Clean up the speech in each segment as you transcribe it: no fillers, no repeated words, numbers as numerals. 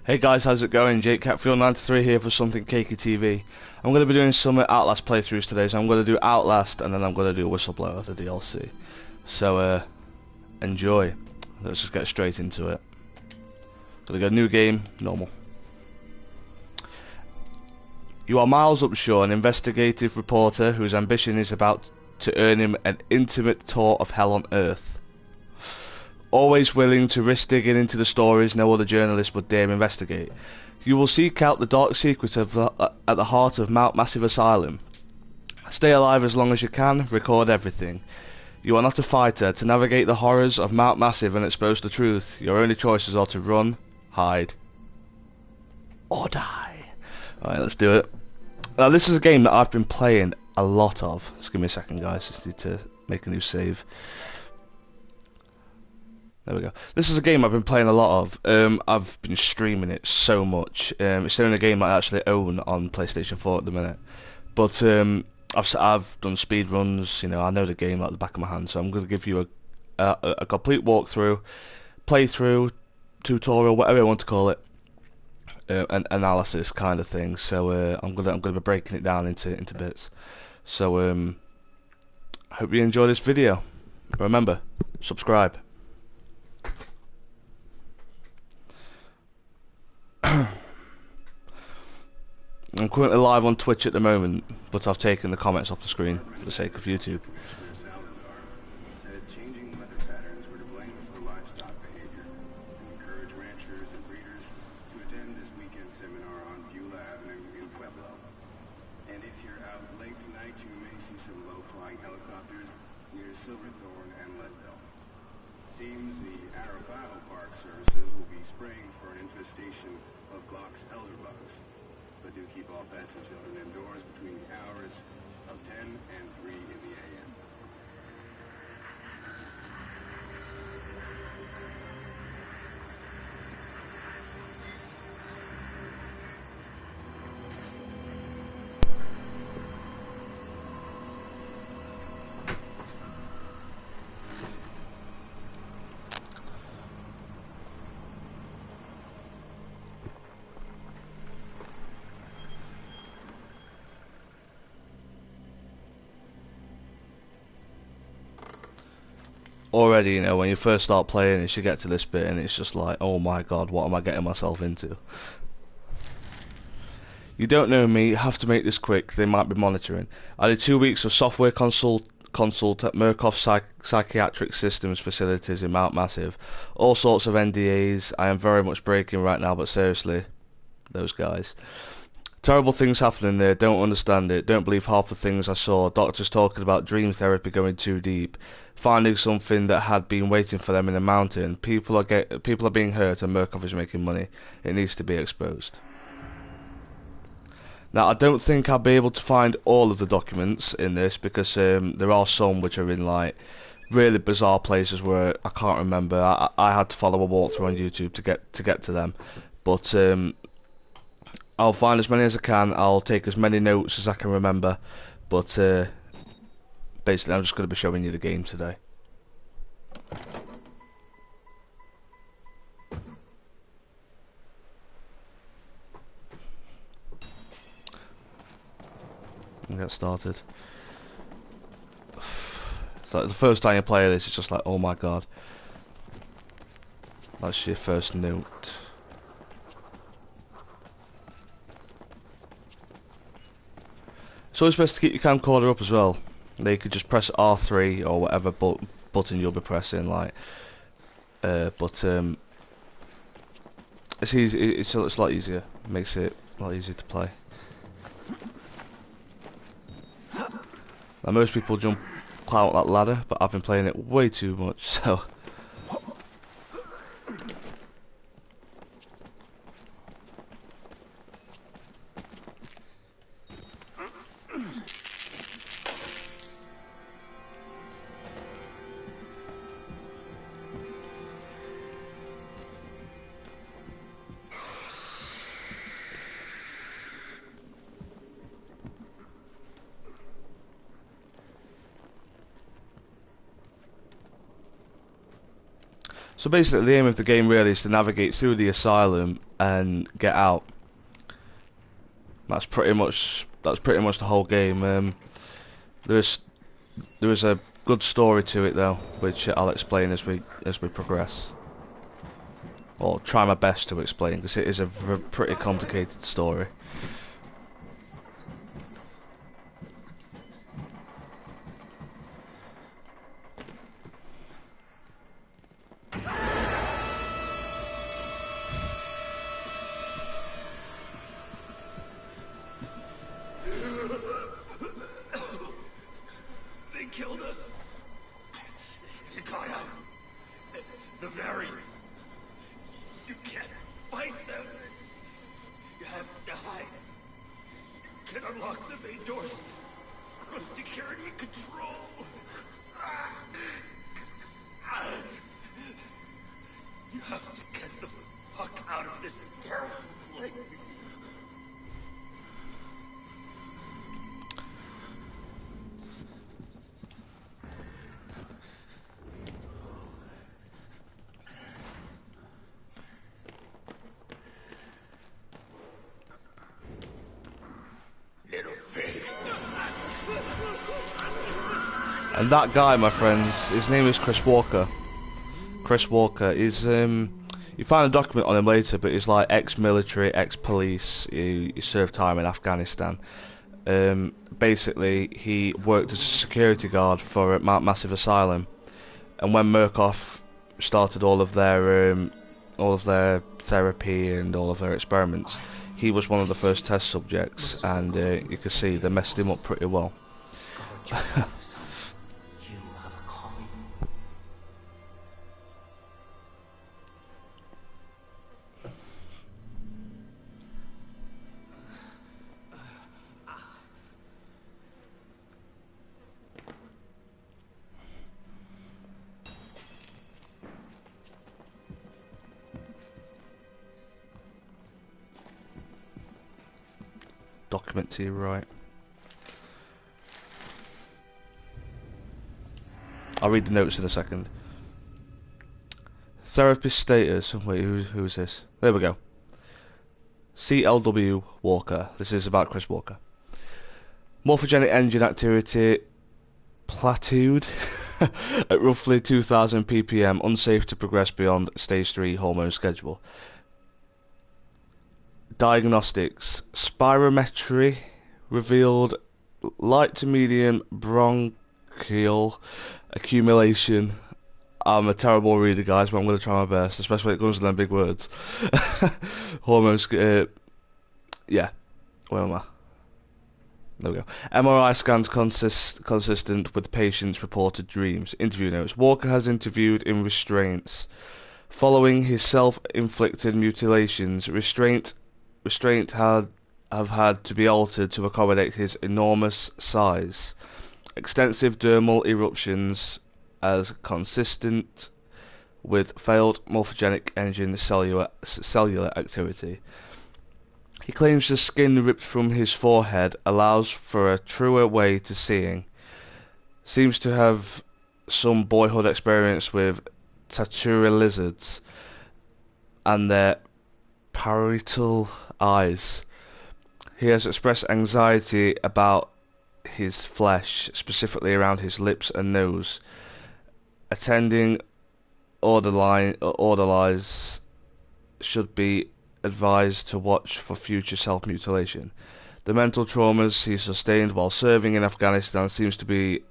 Hey guys, how's it going? JakeHetfield93 here for something cakey TV. I'm going to be doing some Outlast playthroughs today, so I'm going to do Outlast and then I'm going to do Whistleblower, the DLC. So, enjoy. Let's just get straight into it. Gonna go new game, normal. You are Miles Upshaw, an investigative reporter whose ambition is about to earn him an intimate tour of hell on Earth. Always willing to risk digging into the stories no other journalist would dare investigate, you will seek out the dark secrets at the heart of Mount Massive Asylum. Stay alive as long as you can, record everything. You are not a fighter. To navigate the horrors of Mount Massive and expose the truth, your only choices are to run, hide, or die. Alright, let's do it. Now, this is a game that I've been playing a lot of. Just give me a second, guys. Just need to make a new save. There we go. This is a game I've been playing a lot of. I've been streaming it so much. It's the only game I actually own on PlayStation 4 at the minute. But I've done speed runs. You know, I know the game like the back of my hand. So I'm going to give you a complete walkthrough, playthrough, tutorial, whatever you want to call it, an analysis kind of thing. So I'm gonna be breaking it down into bits. So hope you enjoy this video. Remember, subscribe. I'm currently live on Twitch at the moment, but I've taken the comments off the screen for the sake of YouTube. Changing weather patterns were to blame for livestock behavior and encourage ranchers and breeders to attend this weekend seminar on Beulah Avenue in Pueblo. And if you're out late tonight, you may see some low-flying helicopters near Silverthorne and Leadville. Seems the Arapaho Park Services will be spraying for an infestation of Glock's elderbugs. But do keep all pets and children indoors between the hours of 10 and 3 in the a.m. Already, you know, when you first start playing it, you get to this bit and it's just like, oh my god, what am I getting myself into? You don't know me, you have to make this quick, they might be monitoring. I did 2 weeks of software consult at Murkoff Psychiatric Systems facilities in Mount Massive. All sorts of NDAs. I am very much breaking right now, but seriously, those guys. Terrible things happening there, don't understand it, don't believe half the things I saw. Doctors talking about dream therapy going too deep, finding something that had been waiting for them in a mountain. People are being hurt and Murkoff is making money. It needs to be exposed. Now, I don't think I'll be able to find all of the documents in this because there are some which are in like really bizarre places where I can't remember. I had to follow a walkthrough on YouTube to get to them, but I'll find as many as I can. I'll take as many notes as I can remember, but basically I'm just going to be showing you the game today. And get started. So the first time you play this, it's just like, oh my god. That's your first note. It's always best to keep your camcorder up as well. You could just press R3 or whatever button you'll be pressing, like. But it's easy. It's a lot easier. It makes it a lot easier to play. Now, most people climb up that ladder, but I've been playing it way too much, so. So basically, the aim of the game really is to navigate through the asylum and get out. That's pretty much the whole game. There's a good story to it though, which I'll explain as we progress, or try my best to explain, because it is a pretty complicated story. They killed us. You got out. The variants. You can't fight them. You have to hide. You can unlock the main doors from security control. You have to get the fuck out of this terrible place. And that guy, my friends, his name is Chris Walker. Chris Walker is, you find a document on him later, but he's like ex-military, ex-police. He served time in Afghanistan. Basically, he worked as a security guard for a massive asylum, and when Murkoff started all of their therapy and all of their experiments, he was one of the first test subjects, and you can see they messed him up pretty well. Document to your right. I'll read the notes in a second. Therapist status. Wait, who is this? There we go. CLW Walker. This is about Chris Walker. Morphogenic engine activity plateaued at roughly 2000 ppm, unsafe to progress beyond stage 3 hormone schedule. Diagnostics. Spirometry revealed light to medium bronchial accumulation. I'm a terrible reader, guys, but I'm going to try my best, especially when it comes to them big words. Hormones, yeah, where am I? There we go. MRI scans consistent with patient's reported dreams. Interview notes. Walker has interviewed in restraints. Following his self-inflicted mutilations, restraint have had to be altered to accommodate his enormous size. Extensive dermal eruptions as consistent with failed morphogenic engine cellular activity. He claims the skin ripped from his forehead allows for a truer way to seeing. Seems to have some boyhood experience with tatura lizards and their parietal eyes. He has expressed anxiety about his flesh, specifically around his lips and nose. Attending orderlies should be advised to watch for future self-mutilation. The mental traumas he sustained while serving in Afghanistan seems to be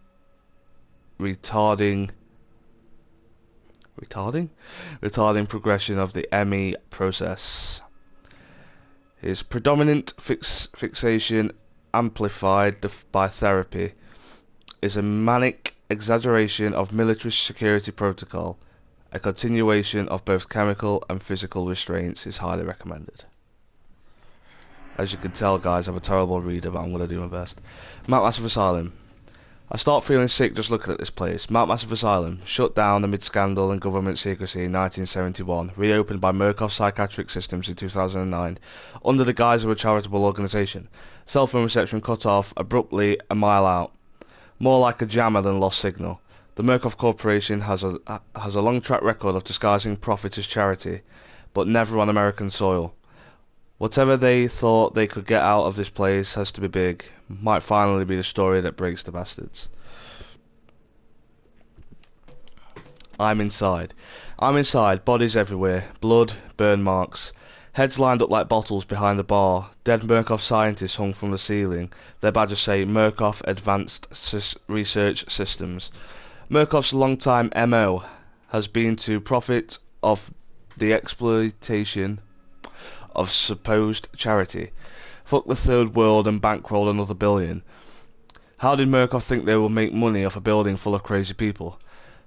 retarding progression of the ME process. His predominant fixation, amplified by therapy, is a manic exaggeration of military security protocol. A continuation of both chemical and physical restraints is highly recommended. As you can tell, guys, I'm a terrible reader, but I'm going to do my best. Mount Massive Asylum. I start feeling sick just looking at this place. Mount Massive Asylum, shut down amid scandal and government secrecy in 1971, reopened by Murkoff Psychiatric Systems in 2009, under the guise of a charitable organisation. Cell phone reception cut off abruptly a mile out. More like a jammer than lost signal. The Murkoff Corporation has a long track record of disguising profit as charity, but never on American soil. Whatever they thought they could get out of this place has to be big. Might finally be the story that breaks the bastards. I'm inside. Bodies everywhere. Blood, burn marks. Heads lined up like bottles behind the bar. Dead Murkoff scientists hung from the ceiling. Their badges say Murkoff Advanced Research Systems. Murkoff's long-time MO has been to profit off the exploitation of supposed charity. Fuck the third world and bankroll another billion. How did Murkoff think they would make money off a building full of crazy people?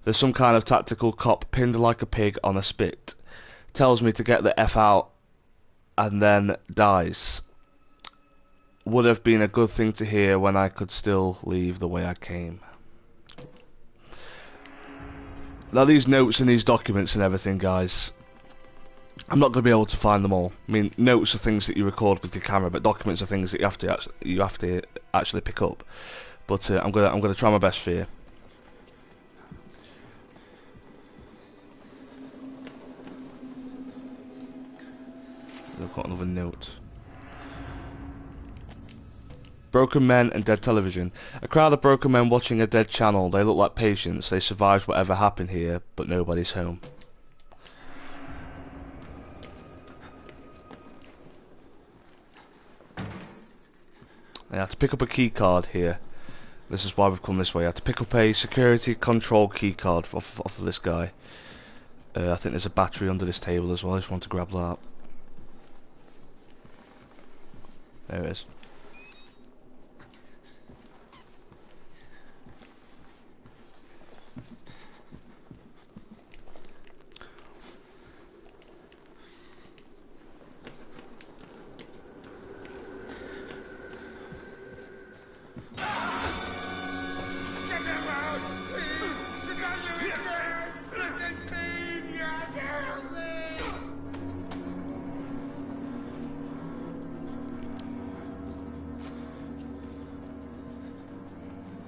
There's some kind of tactical cop pinned like a pig on a spit. Tells me to get the F out and then dies. Would have been a good thing to hear when I could still leave the way I came. Now these notes and these documents and everything, guys, I'm not going to be able to find them all. I mean, notes are things that you record with your camera, but documents are things that you have to actually pick up. But I'm gonna try my best for you. I've got another note. Broken men and dead television. A crowd of broken men watching a dead channel. They look like patients. They survived whatever happened here, but nobody's home. I have to pick up a key card here. This is why we've come this way. I have to pick up a security control key card off of this guy. I think there's a battery under this table as well. I just want to grab that. There it is.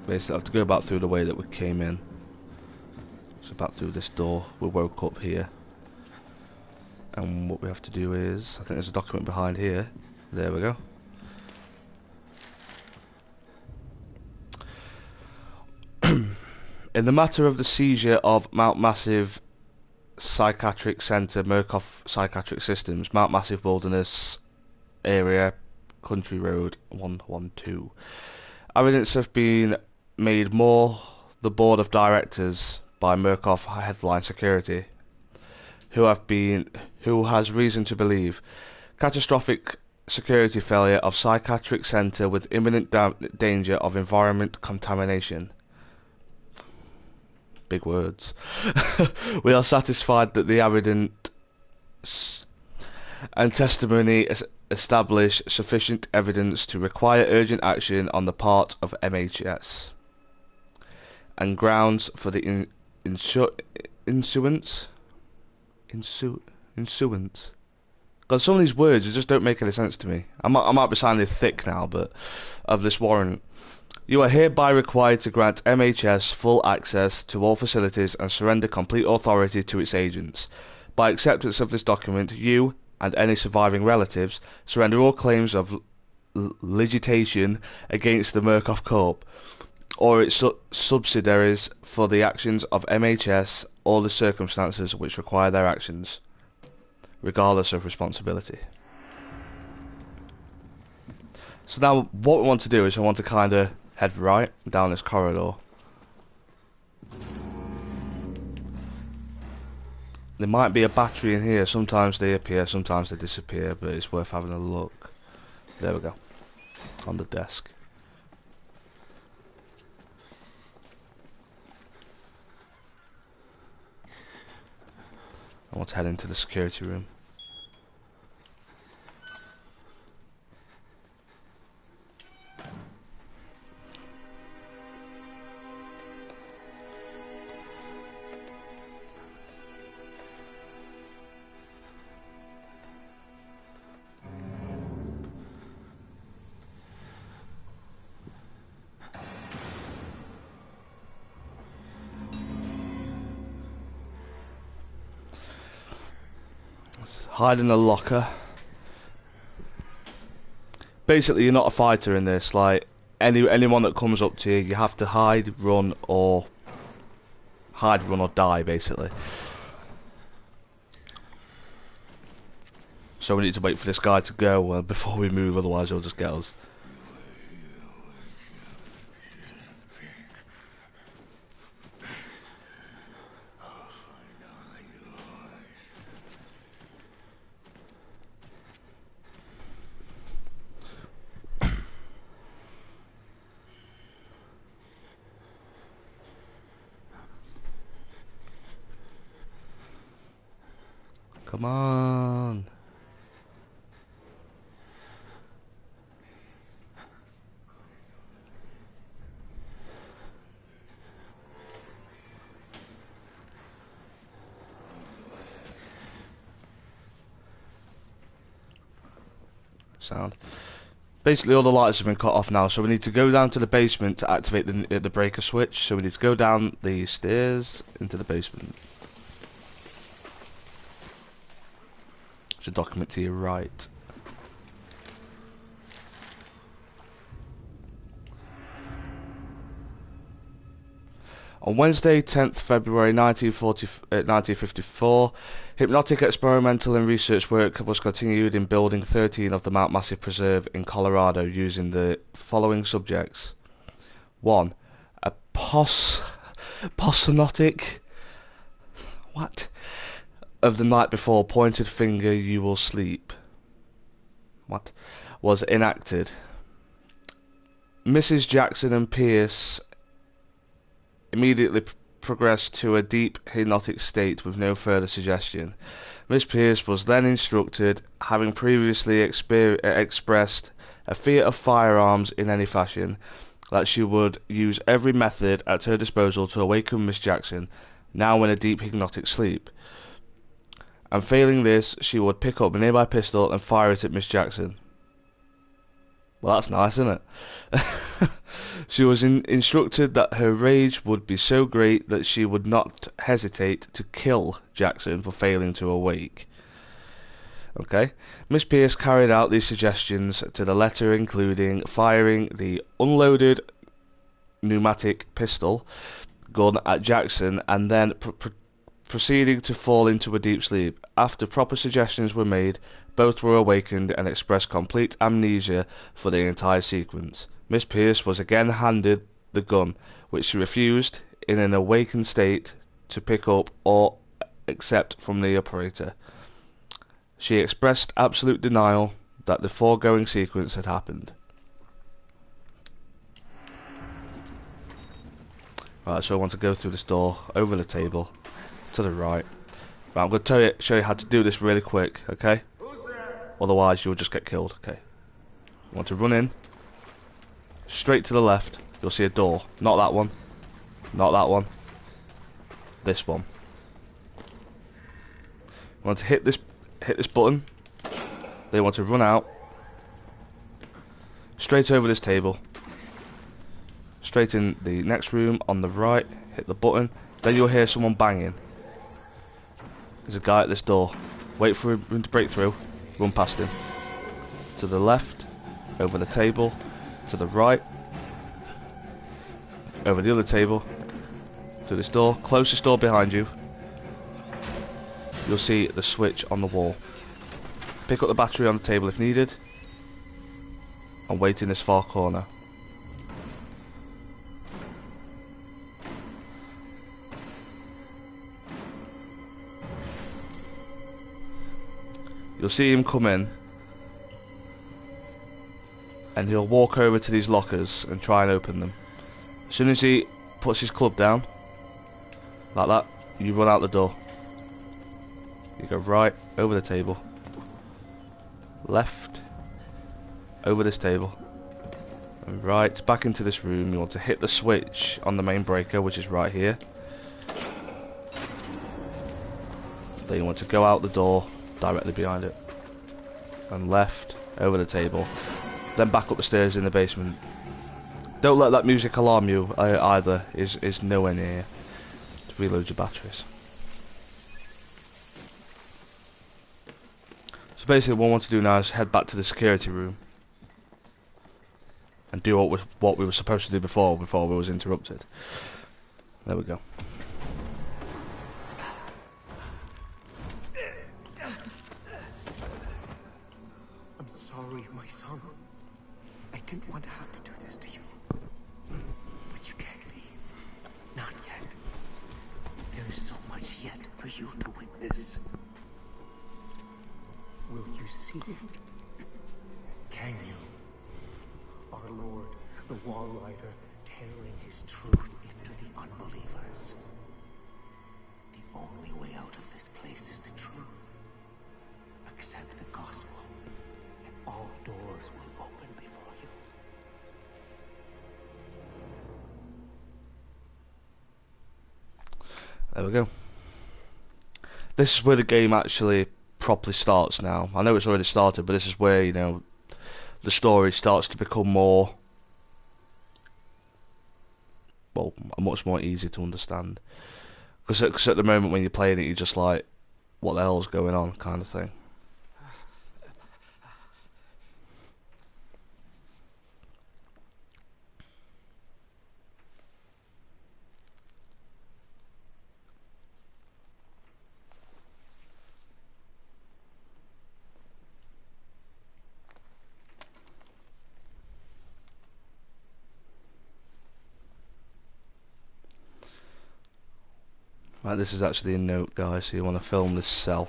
Basically, I have to go back through the way that we came in. So back through this door. We woke up here. And what we have to do is, I think there's a document behind here. There we go. In the matter of the seizure of Mount Massive Psychiatric Centre, Murkoff Psychiatric Systems, Mount Massive Wilderness Area, Country Road 112. Evidence have been made more the board of directors by Murkoff Headline Security, who has reason to believe catastrophic security failure of psychiatric centre with imminent danger of environment contamination. Big words. We are satisfied that the evidence and testimony establish sufficient evidence to require urgent action on the part of MHS and grounds for the insuance. God, some of these words just don't make any sense to me. I might be sounding thick now, but of this warrant. You are hereby required to grant MHS full access to all facilities and surrender complete authority to its agents. By acceptance of this document, you and any surviving relatives surrender all claims of litigation against the Murkoff Corp or its subsidiaries for the actions of MHS or the circumstances which require their actions, regardless of responsibility. So now what we want to do is I want to kind of head right down this corridor. There might be a battery in here. Sometimes they appear, sometimes they disappear, but it's worth having a look. There we go. On the desk. I want to head into the security room. Hide in a locker. Basically, you're not a fighter in this. Like anyone that comes up to you, you have to hide, run, or die. Basically. So we need to wait for this guy to go before we move, otherwise he'll just get us. Come on. Sound. Basically, all the lights have been cut off now, so we need to go down to the basement to activate the breaker switch. So we need to go down the stairs into the basement. There's a document to your right. On Wednesday, 10th February 1954, hypnotic experimental and research work was continued in Building 13 of the Mount Massive Preserve in Colorado using the following subjects. 1. A posnotic... What? Of the night before, pointed finger, you will sleep. What? Was enacted. Mrs. Jackson and Pierce immediately progressed to a deep hypnotic state with no further suggestion. Miss Pierce was then instructed, having previously expressed a fear of firearms in any fashion, that she would use every method at her disposal to awaken Miss Jackson, now in a deep hypnotic sleep. And failing this, she would pick up a nearby pistol and fire it at Miss Jackson. Well, that's nice, isn't it? She was instructed that her rage would be so great that she would not hesitate to kill Jackson for failing to awake. Okay. Miss Pierce carried out these suggestions to the letter, including firing the unloaded pneumatic pistol gun at Jackson and then proceeding to fall into a deep sleep. After proper suggestions were made, both were awakened and expressed complete amnesia for the entire sequence. Miss Pierce was again handed the gun, which she refused, in an awakened state, to pick up or accept from the operator. She expressed absolute denial that the foregoing sequence had happened. Right, so I want to go through this door, over the table, to the right. Right, I'm going to show you how to do this really quick, okay? Otherwise you'll just get killed, okay? You want to run in, straight to the left, you'll see a door. Not that one, not that one, this one. You want to hit this button, then you want to run out, straight over this table, straight in the next room on the right, hit the button, then you'll hear someone banging. There's a guy at this door. Wait for him to break through. Run past him. To the left. Over the table. To the right. Over the other table. To this door. Closest door behind you. You'll see the switch on the wall. Pick up the battery on the table if needed. And wait in this far corner. You'll see him come in, and he'll walk over to these lockers and try and open them. As soon as he puts his club down, like that, you run out the door. You go right, over the table, left, over this table, and right, back into this room. You want to hit the switch on the main breaker, which is right here. Then you want to go out the door, directly behind it, and left, over the table, then back up the stairs in the basement. Don't let that music alarm you either, is nowhere near. To reload your batteries. So basically what I want to do now is head back to the security room and do what we were supposed to do before we was interrupted. There we go. I'm sorry, my son. I didn't want to have to do this to you. But you can't leave. Not yet. There is so much yet for you to witness. Will you see it? Can you? Our Lord, the Wall Rider, tearing his truth into the unbelievers. The only way out of this place is the truth. Accept the gospel, and all doors will open before you. There we go. This is where the game actually properly starts now. I know it's already started, but this is where, you know, the story starts to become more, well, much more easy to understand. Because at the moment when you're playing it, you're just like, what the hell's going on, kind of thing. Right, this is actually a note, guys, so you want to film this cell.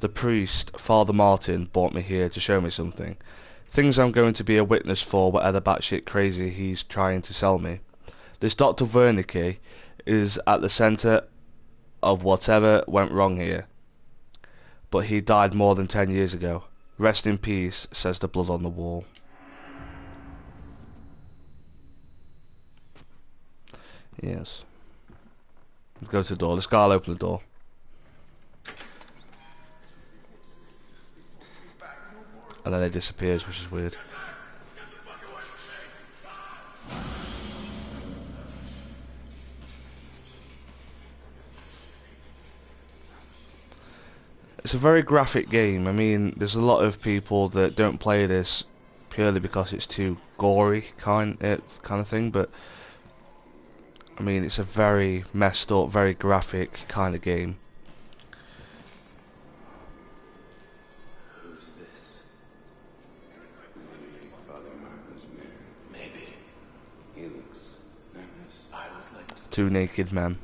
The priest, Father Martin, brought me here to show me something. Things I'm going to be a witness for, whatever batshit crazy he's trying to sell me. This Dr. Wernicke is at the centre of whatever went wrong here. But he died more than 10 years ago. Rest in peace, says the blood on the wall. Yes. Let's go to the door. This guy will open the door. And then it disappears, which is weird. It's a very graphic game. I mean, there's a lot of people that don't play this purely because it's too gory kind of thing, but I mean, it's a very messed up, very graphic kind of game. Who's this? Maybe Father Martin's man. Maybe. He looks nervous. I would like to. Two naked men.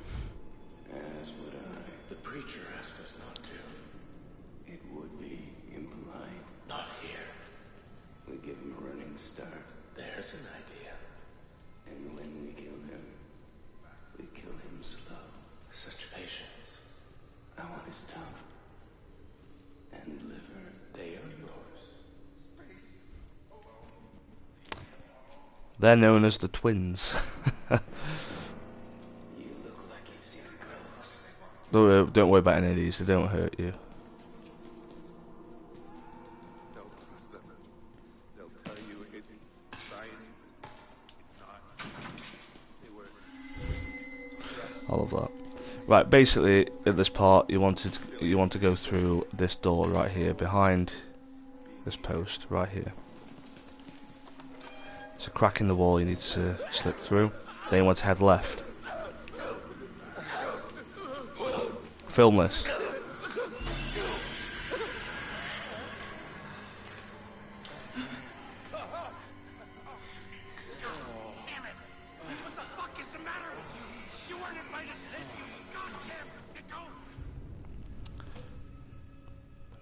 As would I. The preacher asked us not to. It would be impolite. Not here. We give him a running start. There's an idea. And when we kill him, we kill him slow. Such patience. I want his tongue. And liver. They are yours. They're known as the twins. You look like you've seen a ghost. Don't worry about any of these, they don't hurt you. Don't trust them. They'll tell you it's science, but it's not. They were. I love that. Right, basically at this part you want to go through this door right here, behind this post right here. There's a crack in the wall you need to slip through. Then you want to head left. Film this.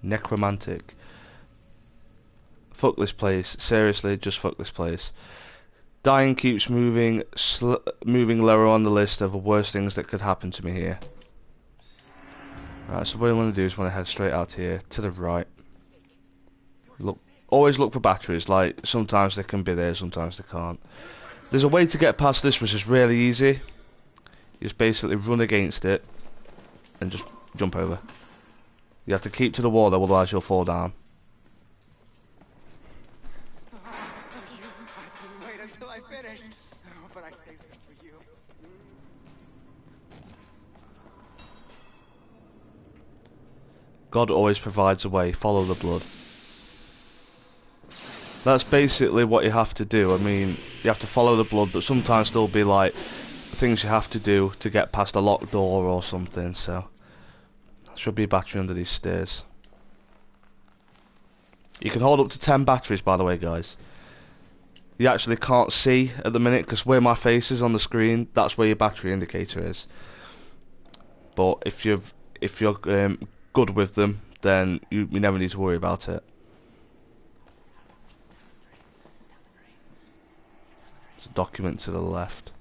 Necromantic. Fuck this place. Seriously, just fuck this place. Dying keeps moving lower on the list of the worst things that could happen to me here. Right, so what I want to do is want to head straight out here to the right. Look, always look for batteries. Like sometimes they can be there, sometimes they can't. There's a way to get past this which is really easy. You just basically run against it and just jump over. You have to keep to the wall though, otherwise you'll fall down. Wait until I finish. Oh, but I saved some for you. God always provides a way. Follow the blood. That's basically what you have to do. I mean, you have to follow the blood, but sometimes there'll be like things you have to do to get past a locked door or something. So, there should be a battery under these stairs. You can hold up to 10 batteries, by the way, guys. You actually can't see at the minute because where my face is on the screen, that's where your battery indicator is. But if you're good with them, then you never need to worry about it. There's a document to the left.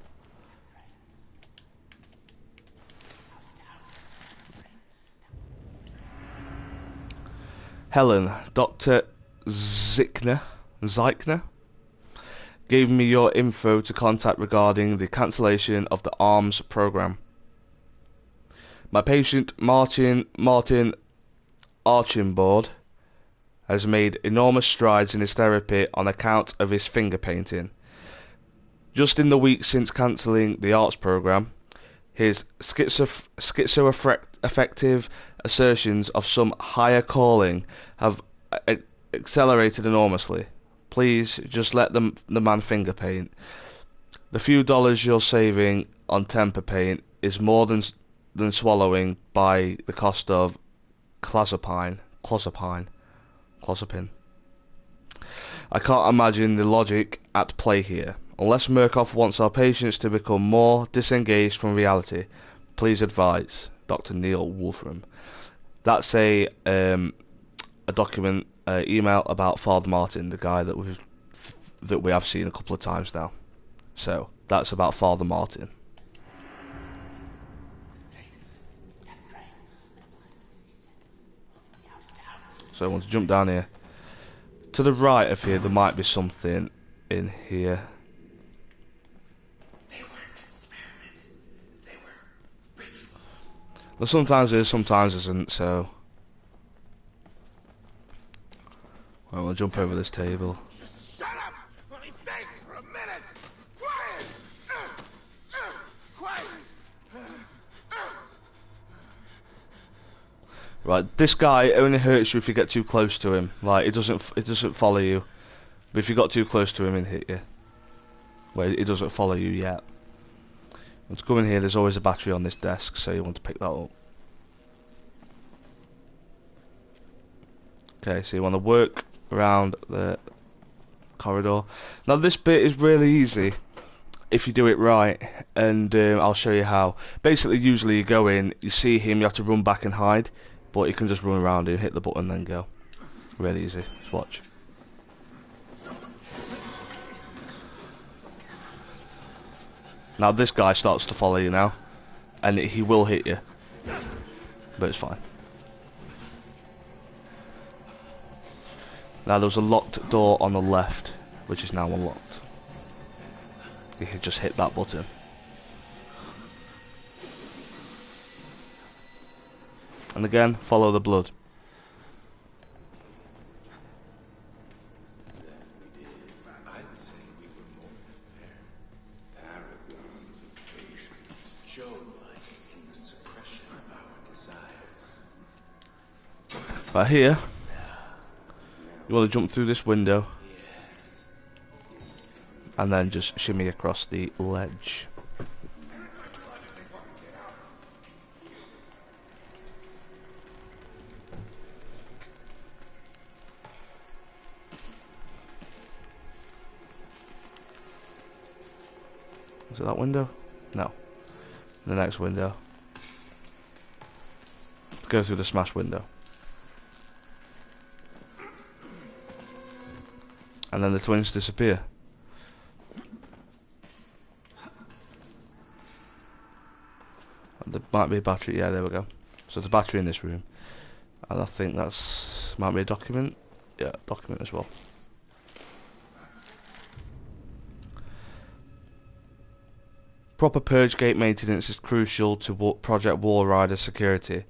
Helen, Dr. Zeichner gave me your info to contact regarding the cancellation of the ARMS program. My patient Martin Archibald has made enormous strides in his therapy on account of his finger painting. Just in the week since cancelling the arts program, his schizoaffective assertions of some higher calling have accelerated enormously. Please just let the man finger paint. The few dollars you're saving on temper paint is more than swallowing by the cost of clozapine. I can't imagine the logic at play here. Unless Murkoff wants our patients to become more disengaged from reality, please advise Dr. Neil Wolfram. That's a document, email about Father Martin, the guy that we have seen a couple of times now. So that's about Father Martin. So I want to jump down here. To the right of here, there might be something in here. Well, sometimes it is, sometimes it isn't, so... I want to jump over this table. Just shut up! Let me think for a minute! Quiet! Quiet! Right, this guy only hurts you if you get too close to him. Like, it doesn't follow you. But if you got too close to him, he'll hit you. Well, it doesn't follow you yet. Let's go in here. There's always a battery on this desk, so you want to pick that up. Okay, so you want to work around the corridor. Now this bit is really easy if you do it right, and I'll show you how. Basically, usually you go in, you see him, you have to run back and hide, but you can just run around him, hit the button, then go. Really easy. Just watch. Now this guy starts to follow you now, and he will hit you, but it's fine. Now there's a locked door on the left, which is now unlocked. You can just hit that button. And again, follow the blood. Right here, you want to jump through this window and then just shimmy across the ledge. Is it that window? No. The next window. Go through the smash window. And then the twins disappear. There might be a battery. Yeah, there we go. So there's a battery in this room. And I think that's... might be a document. Yeah, document as well. Proper purge gate maintenance is crucial to Project Wall Rider security.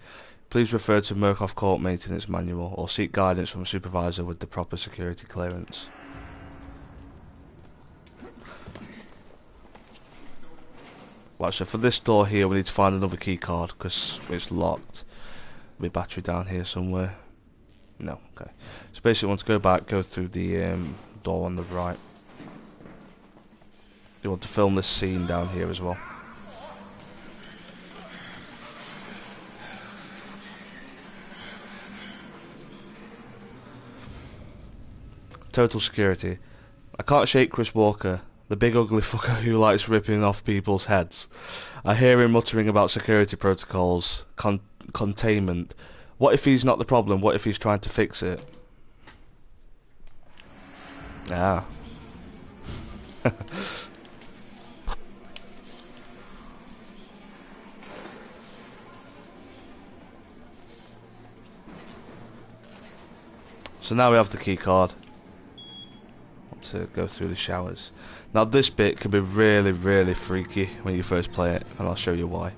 Please refer to Murkoff Court Maintenance Manual or seek guidance from a supervisor with the proper security clearance. Right, so for this door here we need to find another key card because it's locked. Be battery down here somewhere. No, okay. So basically, want to go back, go through the door on the right. You want to film this scene down here as well. Total security. I can't shake Chris Walker, the big ugly fucker who likes ripping off people's heads. I hear him muttering about security protocols, containment. What if he's not the problem? What if he's trying to fix it? Ah. So now we have the key card. To go through the showers. Now this bit can be really, really freaky when you first play it, and I'll show you why.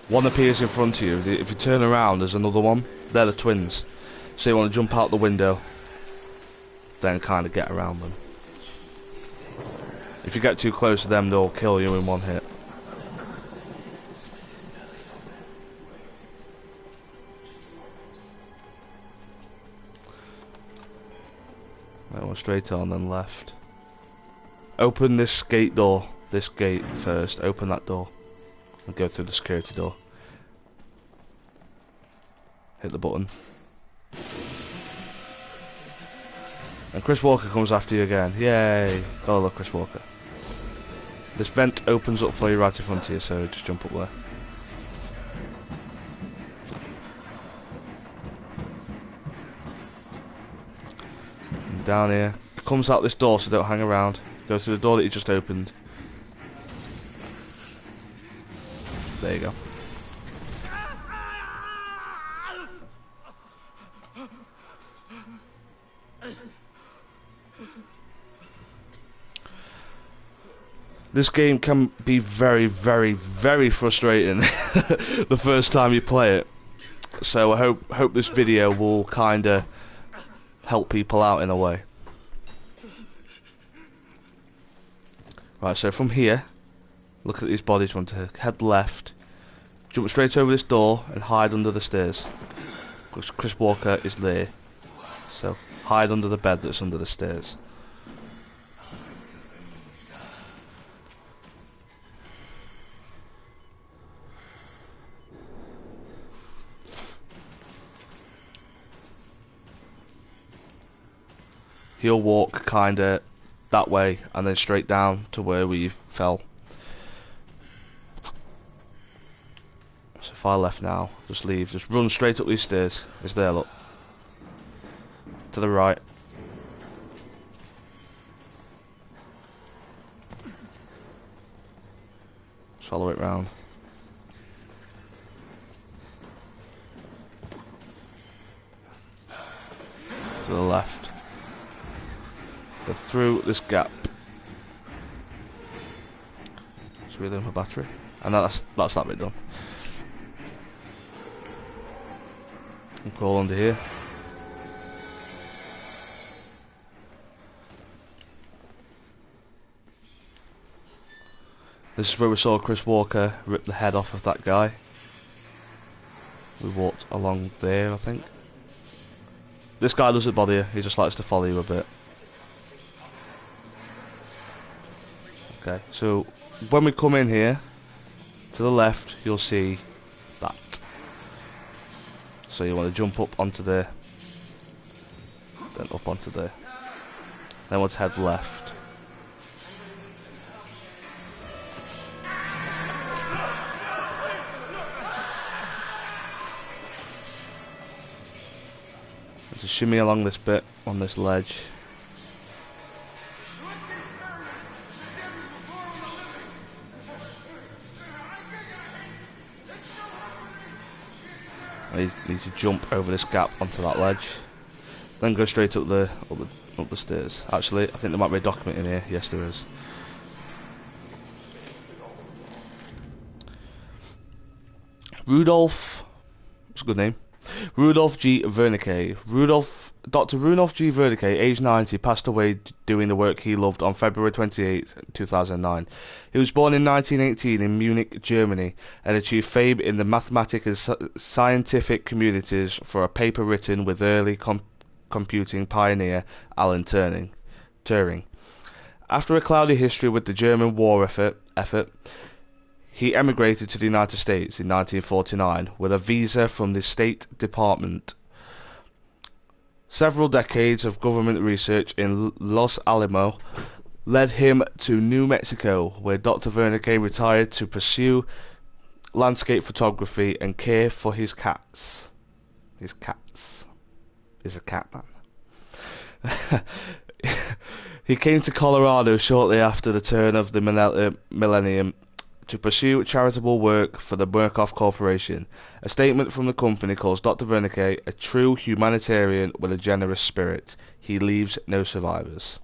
One appears in front of you. If you turn around, there's another one. They're the twins. So you want to jump out the window, then kind of get around them. If you get too close to them, they'll kill you in one hit. That one straight on, then left. Open this gate door. This gate first. Open that door. And go through the security door. Hit the button. And Chris Walker comes after you again. Yay! Gotta love Chris Walker. This vent opens up for you right in front of you, so just jump up there. And down here. Comes out this door, so don't hang around. Go through the door that you just opened. There you go. This game can be very, very, very frustrating the first time you play it. So I hope this video will kinda help people out in a way. Right, so from here, look at these bodies. Want to head left, jump straight over this door and hide under the stairs. Because Chris Walker is there. So hide under the bed that's under the stairs. He'll walk kinda that way and then straight down to where we fell. So if I left now, just leave, just run straight up these stairs. It's there, look. To the right. Just follow it round. To the left. Go through this gap. Just reload my battery. And that's that bit done. And crawl under here. This is where we saw Chris Walker rip the head off of that guy. We walked along there, I think. This guy doesn't bother you, he just likes to follow you a bit. Okay, so when we come in here, to the left, you'll see that. So you want to jump up onto there, then up onto there. Then we'll head left. There's a shimmy along this bit, on this ledge. You need to jump over this gap onto that ledge, then go straight up the stairs. Actually, I think there might be a document in here. Yes, there is. Rudolph, it's a good name. Rudolph G. Wernicke. Rudolph Dr. Rudolf G. Wernicke, aged 90, passed away doing the work he loved on February 28, 2009. He was born in 1918 in Munich, Germany, and achieved fame in the mathematical and scientific communities for a paper written with early computing pioneer Alan Turing. After a cloudy history with the German war effort, he emigrated to the United States in 1949 with a visa from the State Department. Several decades of government research in Los Alamos led him to New Mexico, where Dr. Wernicke retired to pursue landscape photography and care for his cats. His cats. He's a cat man. He came to Colorado shortly after the turn of the millennium to pursue charitable work for the Murkoff Corporation. A statement from the company calls Dr. Wernicke a true humanitarian with a generous spirit. He leaves no survivors.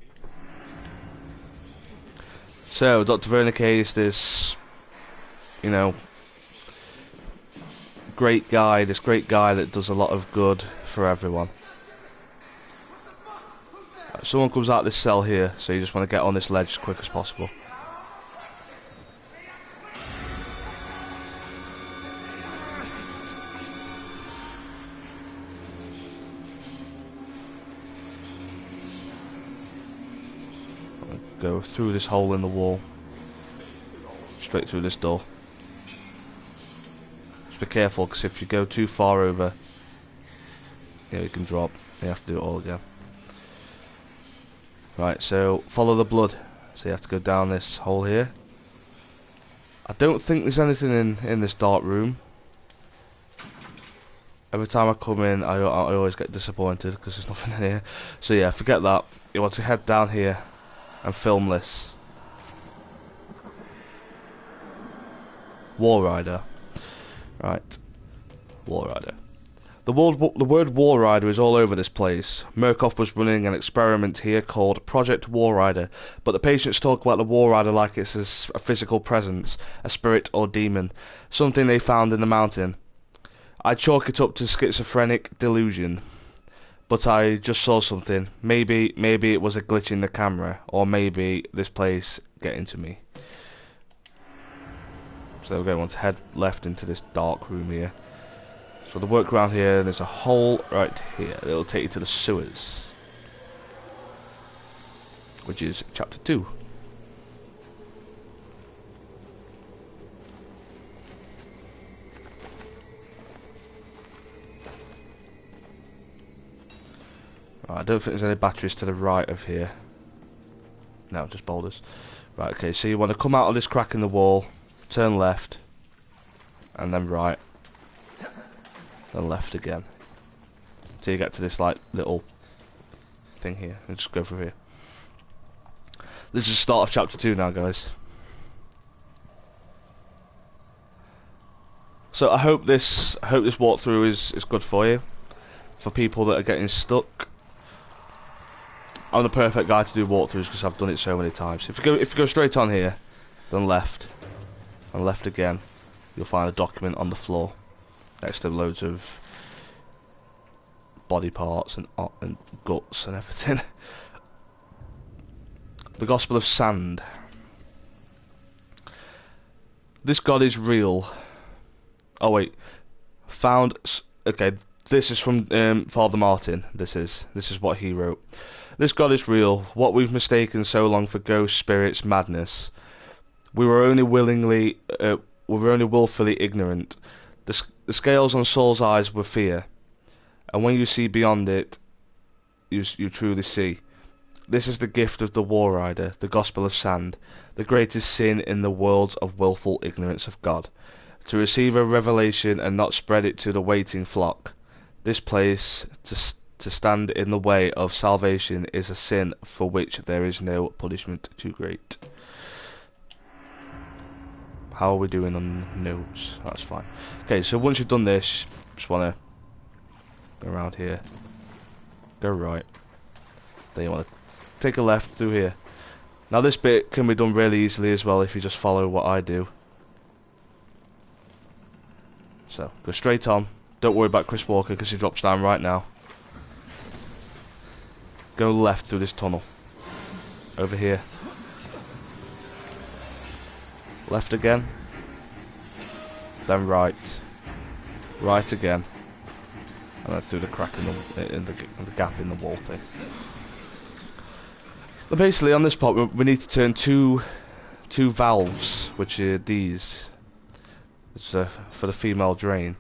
So, Dr. Wernicke is this, great guy that does a lot of good for everyone. Someone comes out this cell here, so you just want to get on this ledge as quick as possible. Go through this hole in the wall, straight through this door. Just be careful, because if you go too far over, you can drop. You have to do it all again. Right, so follow the blood. So you have to go down this hole here. I don't think there's anything in this dark room. Every time I come in, I always get disappointed because there's nothing in here. So yeah, forget that. You want to head down here and film this. War Rider. Right. War Rider. The word War Rider is all over this place. Murkoff was running an experiment here called Project War Rider, but the patients talk about the War Rider like it's a physical presence, a spirit or demon, something they found in the mountain. I chalk it up to schizophrenic delusion. But I just saw something. Maybe it was a glitch in the camera, or maybe this place getting to me. So we're going to head left into this dark room here. So the work around here, there's a hole right here. It'll take you to the sewers, which is chapter 2. I don't think there's any batteries to the right of here. No, just boulders. Right, okay, so you want to come out of this crack in the wall, turn left, and then right, then left again. Till you get to this, like, little thing here, and just go through here. This is the start of chapter 2 now, guys. So I hope this walkthrough is good for you. For people that are getting stuck. I'm the perfect guy to do walkthroughs because I've done it so many times. If you go straight on here, then left, and left again, you'll find a document on the floor next to loads of body parts and guts and everything. The Gospel of Sand. This God is real. Oh wait, found. Okay, this is from Father Martin. This is what he wrote. This God is real. What we've mistaken so long for ghosts, spirits, madness. We were only willfully ignorant. The scales on Saul's eyes were fear, and when you see beyond it, you truly see. This is the gift of the War Rider, the Gospel of Sand, the greatest sin in the world of willful ignorance of God. To receive a revelation and not spread it to the waiting flock. This place, to stand in the way of salvation, is a sin for which there is no punishment too great. How are we doing on notes? That's fine. Okay, so once you've done this, just want to go around here, go right, then you want to take a left through here. Now this bit can be done really easily as well if you just follow what I do. So, go straight on. Don't worry about Chris Walker because he drops down right now. go left through this tunnel. Over here. Left again. Then right. Right again. And then through the crack in the gap in the wall thing. But basically on this part we need to turn two valves, which are these. It's for the female drain.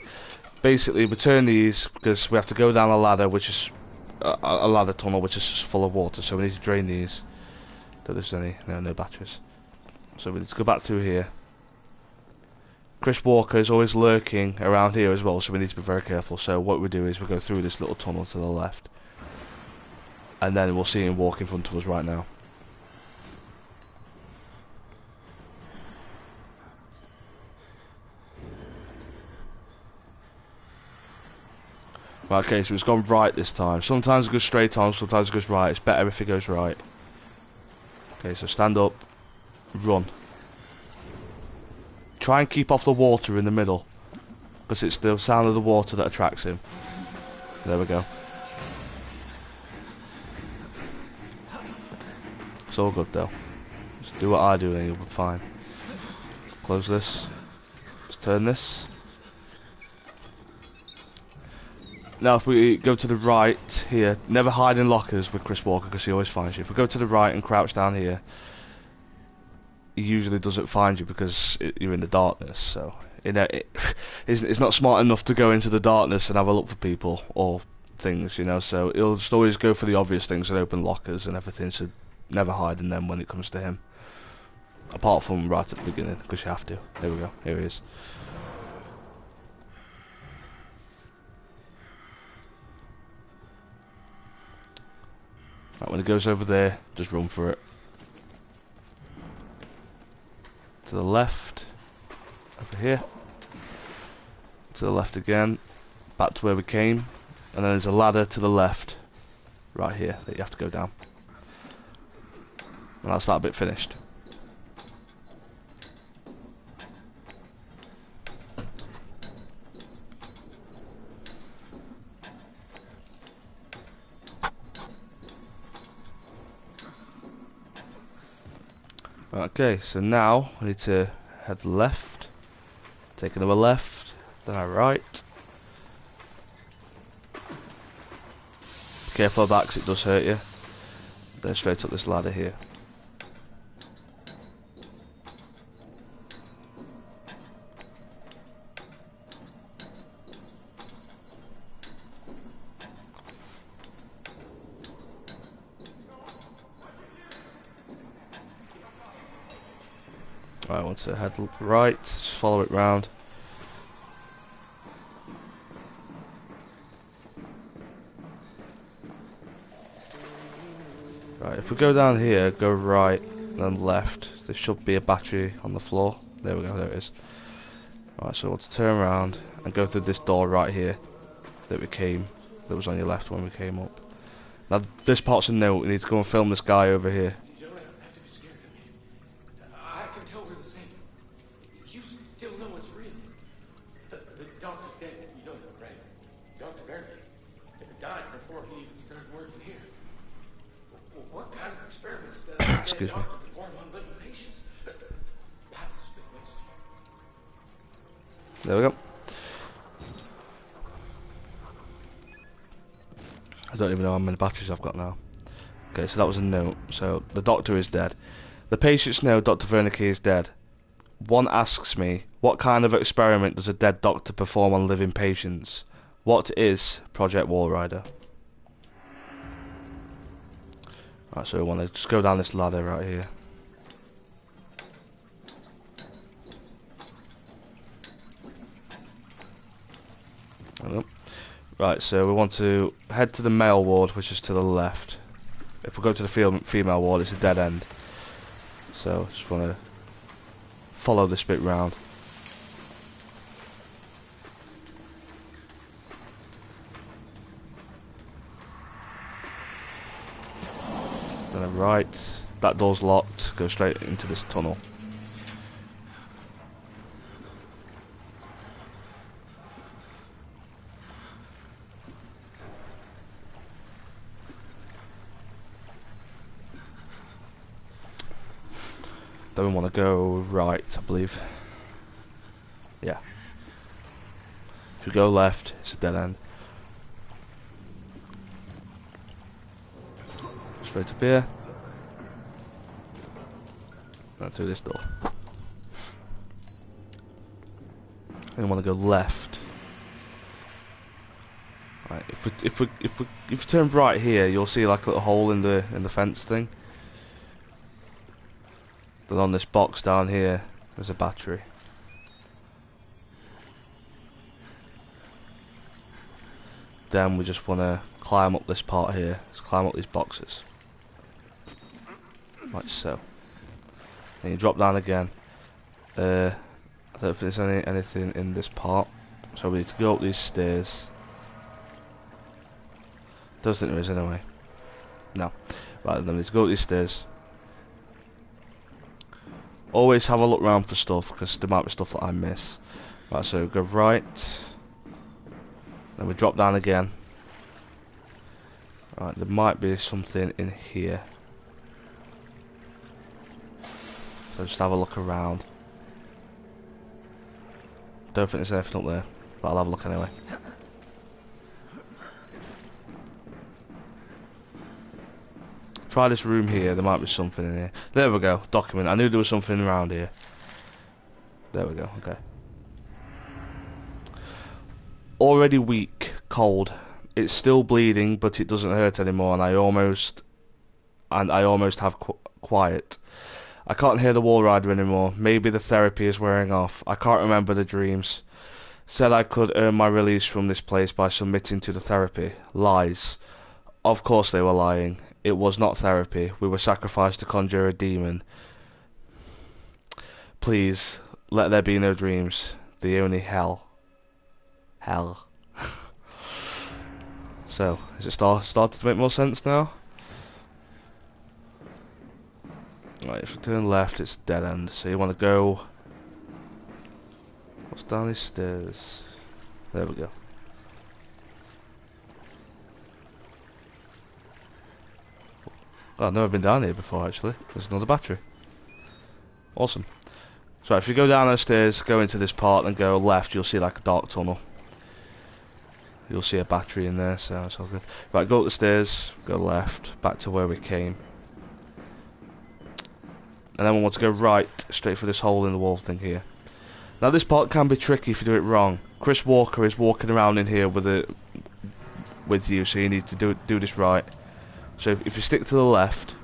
Basically we turn these because we have to go down a ladder, which is a ladder tunnel which is just full of water, so we need to drain these. Don't there's no batteries. So we need to go back through here. Chris Walker is always lurking around here as well, so we need to be very careful. So what we do is we go through this little tunnel to the left, and then we'll see him walk in front of us right now. Right, okay, so it's gone right this time. Sometimes it goes straight on, sometimes it goes right. It's better if it goes right. Okay, so stand up, run. Try and keep off the water in the middle, because it's the sound of the water that attracts him. There we go. It's all good though. Just do what I do and you'll be fine. Close this. Let's turn this. Now if we go to the right here, never hide in lockers with Chris Walker because he always finds you. If we go to the right and crouch down here, he usually doesn't find you because you're in the darkness. So it's not smart enough to go into the darkness and have a look for people or things, you know. So he'll just always go for the obvious things and open lockers and everything. So never hide in them when it comes to him. Apart from right at the beginning, because you have to. There we go. Here he is. Right, when it goes over there, just run for it. To the left. Over here. To the left again. Back to where we came. And then there's a ladder to the left. Right here, that you have to go down. And that's that bit finished. Okay, so now we need to head left, take another left, then a right. Be careful of that because it does hurt you. Then straight up this ladder here. I want to head right, just follow it round. Right, if we go down here, go right, then left, there should be a battery on the floor. There we go, there it is. Right, so I want to turn around and go through this door right here that was on your left when we came up. Now this part's a note, we need to go and film this guy over here. You don't have to be scared of me. I can tell we're the same. You still know it's real. The doctor's dead. You know that, right? Dr. Verity died before he even started working here. What kind of experiments does a dead doctor perform on living patients? That's the question. There we go. I don't even know how many batteries I've got now. Okay, so that was a note. So the doctor is dead. The patients know Dr. Wernicke is dead. One asks me, what kind of experiment does a dead doctor perform on living patients? What is Project Walrider? Right, so we want to just go down this ladder right here. Right, so we want to head to the male ward, which is to the left. If we go to the female ward, it's a dead end. So just want to follow this bit round. Then right, that door's locked, go straight into this tunnel. Then we want to go right, I believe. Yeah. If we go left, it's a dead end. Straight up here. And through this door. Then we want to go left. Right, if you turn right here, you'll see like a little hole in the fence thing. Then on this box down here, there's a battery. Then we just want to climb up this part here. Let's climb up these boxes. Like so. And you drop down again. I don't think there's anything in this part. So we need to go up these stairs. Don't think there is anyway. No. Right, then we need to go up these stairs. Always have a look around for stuff, because there might be stuff that I miss. Right, so go right. Then we drop down again. Right, there might be something in here. So just have a look around. Don't think there's anything up there, but I'll have a look anyway. Try this room here, there might be something in here. There we go, document. I knew there was something around here. There we go, okay. Already weak, cold. It's still bleeding, but it doesn't hurt anymore, and I almost have quiet. I can't hear the wall rider anymore. Maybe the therapy is wearing off. I can't remember the dreams. Said I could earn my release from this place by submitting to the therapy. Lies. Of course they were lying. It was not therapy. We were sacrificed to conjure a demon. Please, let there be no dreams. The only hell. Hell. So, is it started to make more sense now? Right, if we turn left, it's dead end. So you want to go... What's down these stairs? There we go. Oh, I've never been down here before, actually. There's another battery. Awesome. So if you go down those stairs, go into this part and go left, you'll see like a dark tunnel. You'll see a battery in there, so it's all good. Right, go up the stairs, go left, back to where we came. And then we want to go right, straight for this hole in the wall thing here. Now this part can be tricky if you do it wrong. Chris Walker is walking around in here with you, so you need to do this right. So if you stick to the left,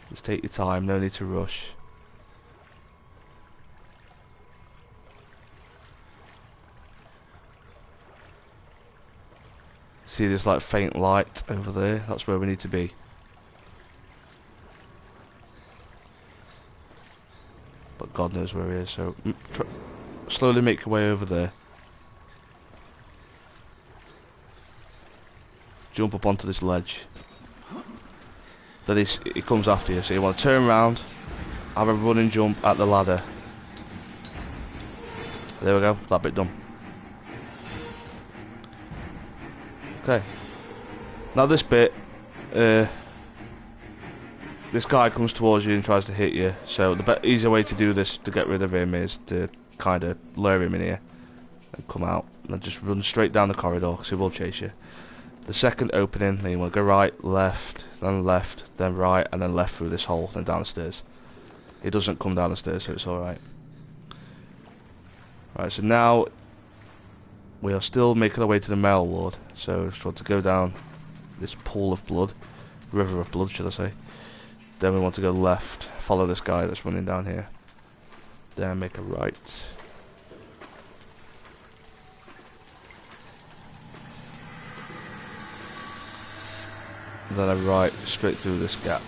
just take your time, no need to rush. See this like faint light over there? That's where we need to be. But God knows where he is, so slowly make your way over there. Jump up onto this ledge. Then he comes after you, so you want to turn around, have a running jump at the ladder. There we go, that bit done. Okay. Now this bit, this guy comes towards you and tries to hit you, so the easier way to do this to get rid of him is to kind of lure him in here and come out and just run straight down the corridor because he will chase you. The second opening, then you want to go right, left, then right, and then left through this hole, then down the stairs. It doesn't come down the stairs, so it's alright. Right, so now we are still making our way to the mail ward, so just want to go down this pool of blood, river of blood should I say. Then we want to go left, follow this guy that's running down here. Then make a right. And then a right straight through this gap.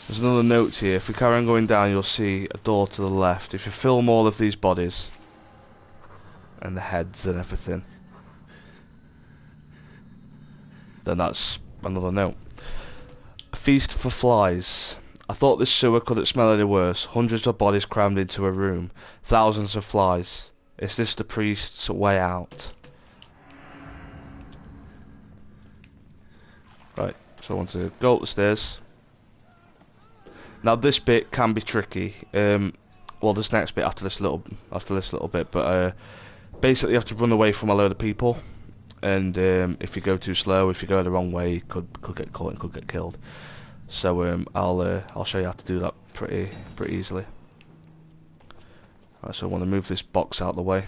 There's another note here. If we carry on going down, you'll see a door to the left. If you film all of these bodies and the heads and everything, then that's another note. Feast for flies. I thought this sewer couldn't smell any worse. Hundreds of bodies crammed into a room. Thousands of flies. Is this the priest's way out? Right, so I want to go up the stairs. Now this bit can be tricky. Well, this next bit after this little bit, but basically you have to run away from a load of people, and if you go too slow, if you go the wrong way, you could get caught and could get killed. So I'll show you how to do that pretty easily. Right, so I want to move this box out of the way.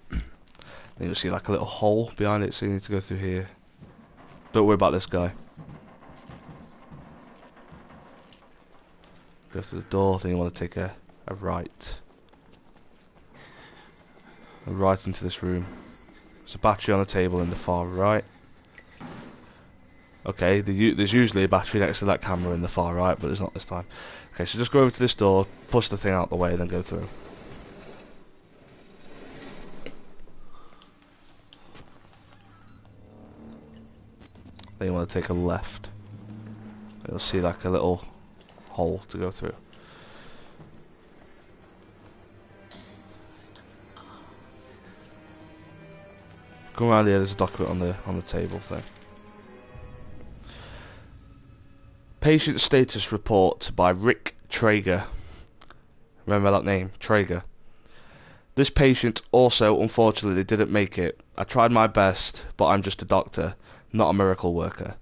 Then you'll see like a little hole behind it, so you need to go through here. Don't worry about this guy. Go through the door, then you want to take a right. Right into this room. There's a battery on the table in the far right. Okay, there's usually a battery next to that camera in the far right, but there's not this time. Okay, so just go over to this door, push the thing out the way, then go through. Then you want to take a left. You'll see like a little hole to go through. Come around here, there's a document on the table thing. Patient status report by Rick Traeger. Remember that name, Traeger. This patient also unfortunately didn't make it. I tried my best, but I'm just a doctor, not a miracle worker.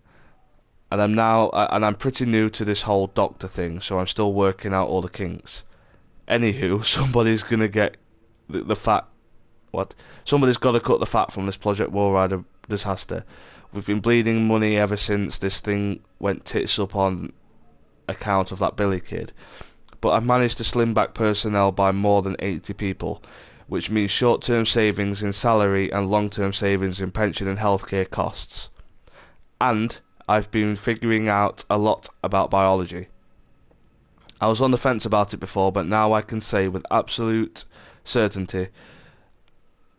And I'm pretty new to this whole doctor thing, so I'm still working out all the kinks. Anywho, somebody's gonna get the fat. What? Somebody's got to cut the fat from this Project Warrider disaster. We've been bleeding money ever since this thing went tits up on account of that Billy kid. But I've managed to slim back personnel by more than 80 people, which means short-term savings in salary and long-term savings in pension and healthcare costs. And I've been figuring out a lot about biology. I was on the fence about it before, but now I can say with absolute certainty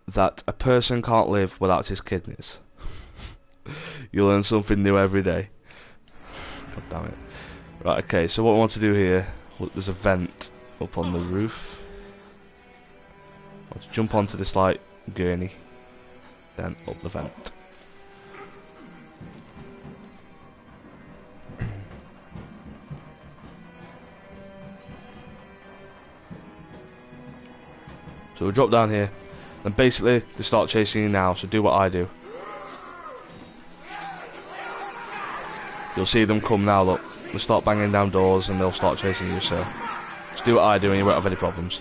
that a person can't live without his kidneys. You learn something new every day. God damn it. Right, okay, so what I want to do here, look, there's a vent up on the roof. I want to jump onto this like gurney, then up the vent. So we drop down here, and basically they start chasing you now, so do what I do. You'll see them come now, look. They'll start banging down doors and they'll start chasing you, so just do what I do and you won't have any problems.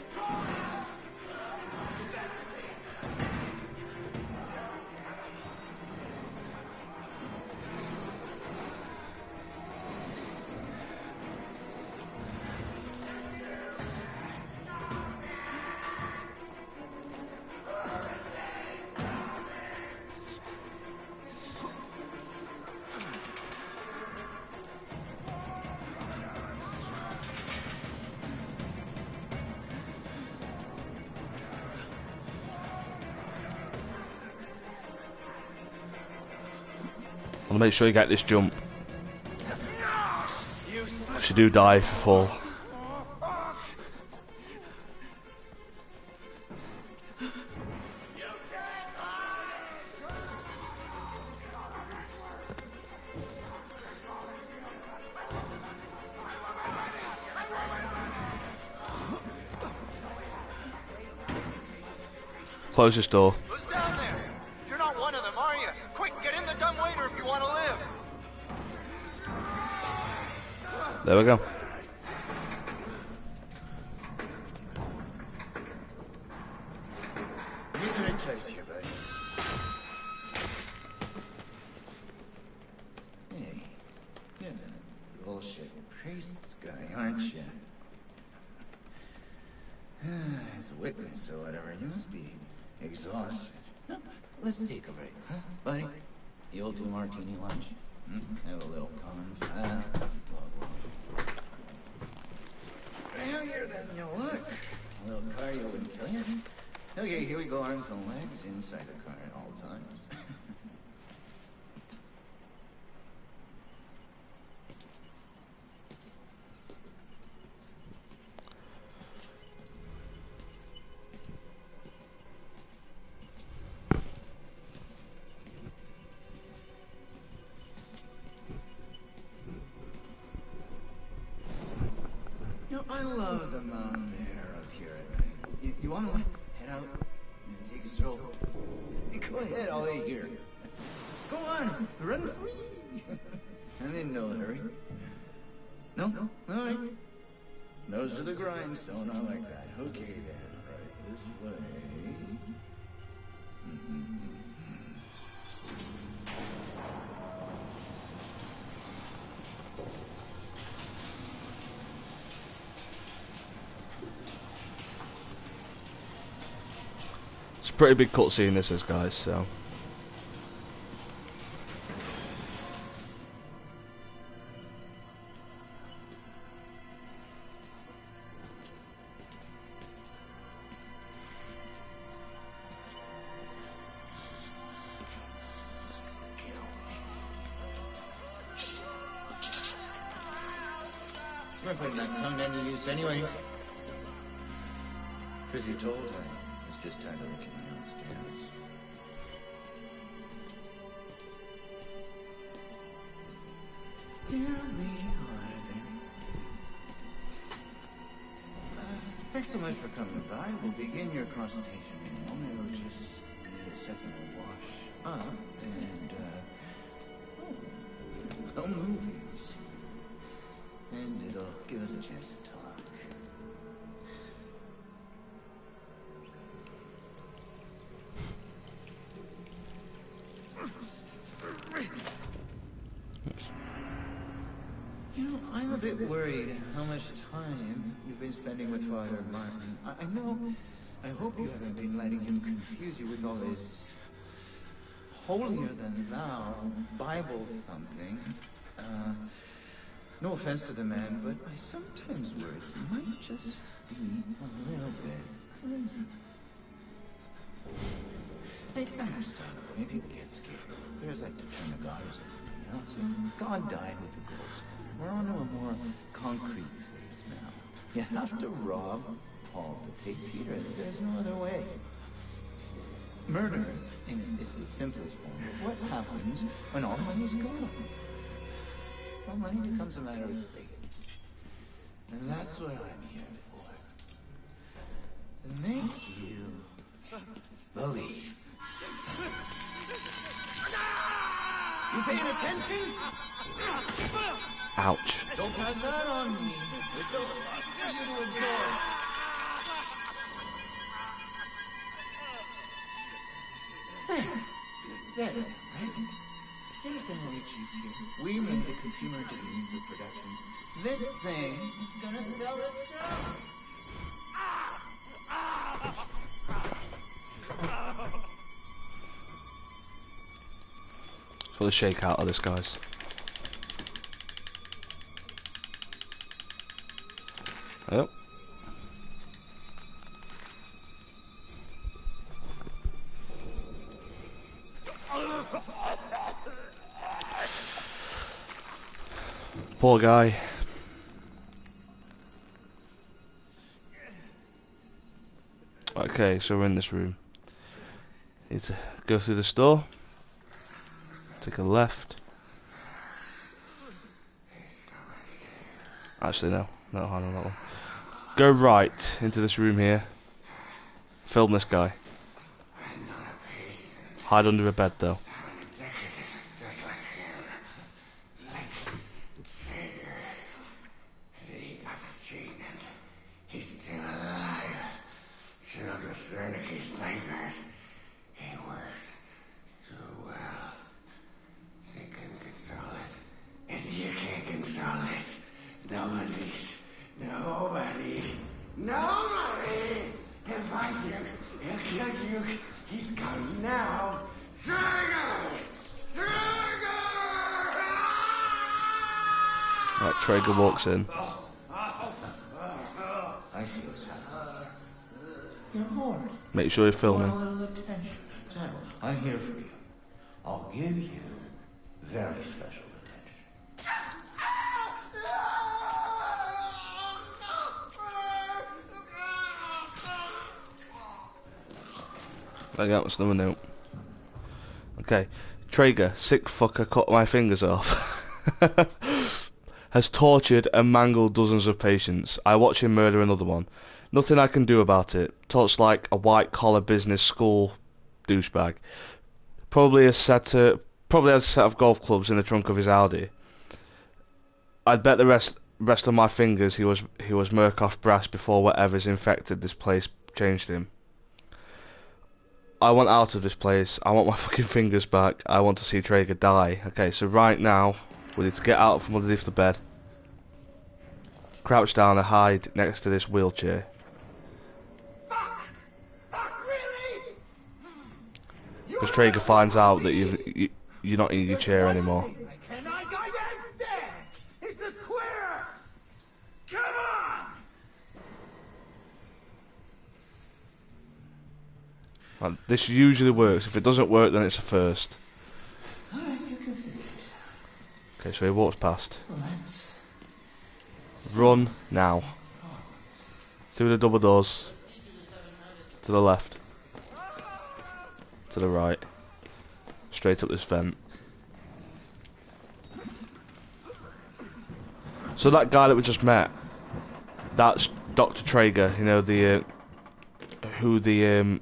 I'll make sure you get this jump. If you do die if you fall. Close this door. Who's down there? You're not one of them, are you? Quick, get in the dumbwaiter if you want to live. There we go. You got a choice here, buddy. Hey, you're the bullshit priest's guy, aren't you? As a witness or whatever, you must be exhausted. No, let's take a break, huh, buddy? The old 2-martini lunch? Have a little confab. Here then, you look. A little cardio wouldn't kill you. Okay, here we go, arms and legs inside the car at all times. Go ahead, I'll wait here. Go on, run free. I'm in no hurry. No? All right. Nose to the grindstone, I like that. Okay then, right this way. It's a pretty big cutscene this is, guys, so... We're putting that tongue to any use anyway. Truth be told, I was just tired of licking my own scales. Here we are then. Thanks so much for coming by. We'll begin your consultation in a moment. It'll just need a second to wash up and, movies. And it'll give us a chance to talk. You know, I'm a bit worried how much time you've been spending with Father Martin. I hope you haven't been letting him confuse you with all his holier-than-thou Bible thumping. No offense to the man, but I sometimes worry he might just be a little bit crazy. It's understandable when people get scared. There's like to turn to God as everything else. God died with the gold standard. We're on to a more concrete faith now. You have to rob Paul to pay Peter. There's no other way. Murder is the simplest form. But what happens when all money's gone? Well, money becomes a matter of faith. And that's what I'm here for. To make you believe. You paying attention? Ouch. Don't pass that on me. There's so much for you to absorb. There, right? Here's Emily Cheap here. We made the consumer to the means of production. This thing is gonna sell itself. So let's shake out of this, guys. Yep. Poor guy. Okay, so we're in this room. Need to go through the store. Take a left. Actually, no. No, hang on that one. Go right into this room here. Film this guy. Hide under a bed, though. Right, Traeger walks in. I see what's happening. You're bored. Make sure you're filming. Want a little attention. I'm here for you. I'll give you very special attention. That was another note. Okay. Traeger, sick fucker, cut my fingers off. Has tortured and mangled dozens of patients. I watch him murder another one. Nothing I can do about it. Talks like a white-collar business school douchebag. Probably has a set of golf clubs in the trunk of his Audi. I'd bet the rest of my fingers he was Murkoff brass before whatever's infected this place changed him. I want out of this place. I want my fucking fingers back. I want to see Traeger die. Okay, so right now we need to get out from underneath the bed. Crouch down and hide next to this wheelchair. Because Traeger finds out that you're not in your chair anymore. Can I go downstairs? It's a clear. Come on! And this usually works. If it doesn't work, then it's a first. Okay, so he walks past. Run now. Through the double doors. To the left. To the right. Straight up this vent. So that guy that we just met, that's Dr. Traeger, you know, who the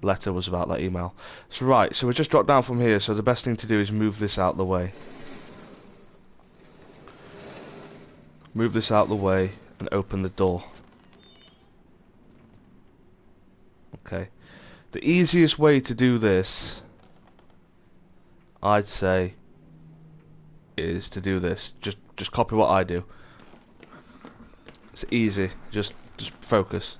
letter was about, that email. So right, so we just dropped down from here, so the best thing to do is move this out of the way. Move this out of the way and open the door. Okay. The easiest way to do this, I'd say, is to do this. Just copy what I do. It's easy. Just focus.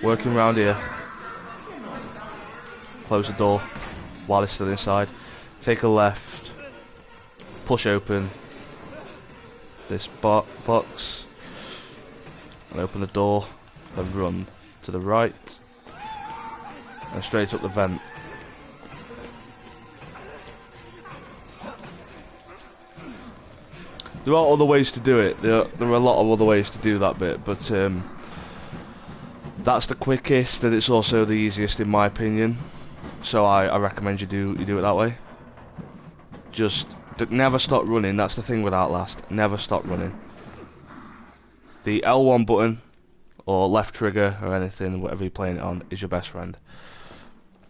Working around here. Close the door while it's still inside. Take a left. Push open this box. And open the door. And run to the right. And straight up the vent. There are other ways to do it. There are a lot of other ways to do that bit, but that's the quickest, and it's also the easiest in my opinion. So I recommend you do it that way. Just never stop running. That's the thing with Outlast. Never stop running. The L1 button or left trigger or anything, whatever you're playing it on, is your best friend.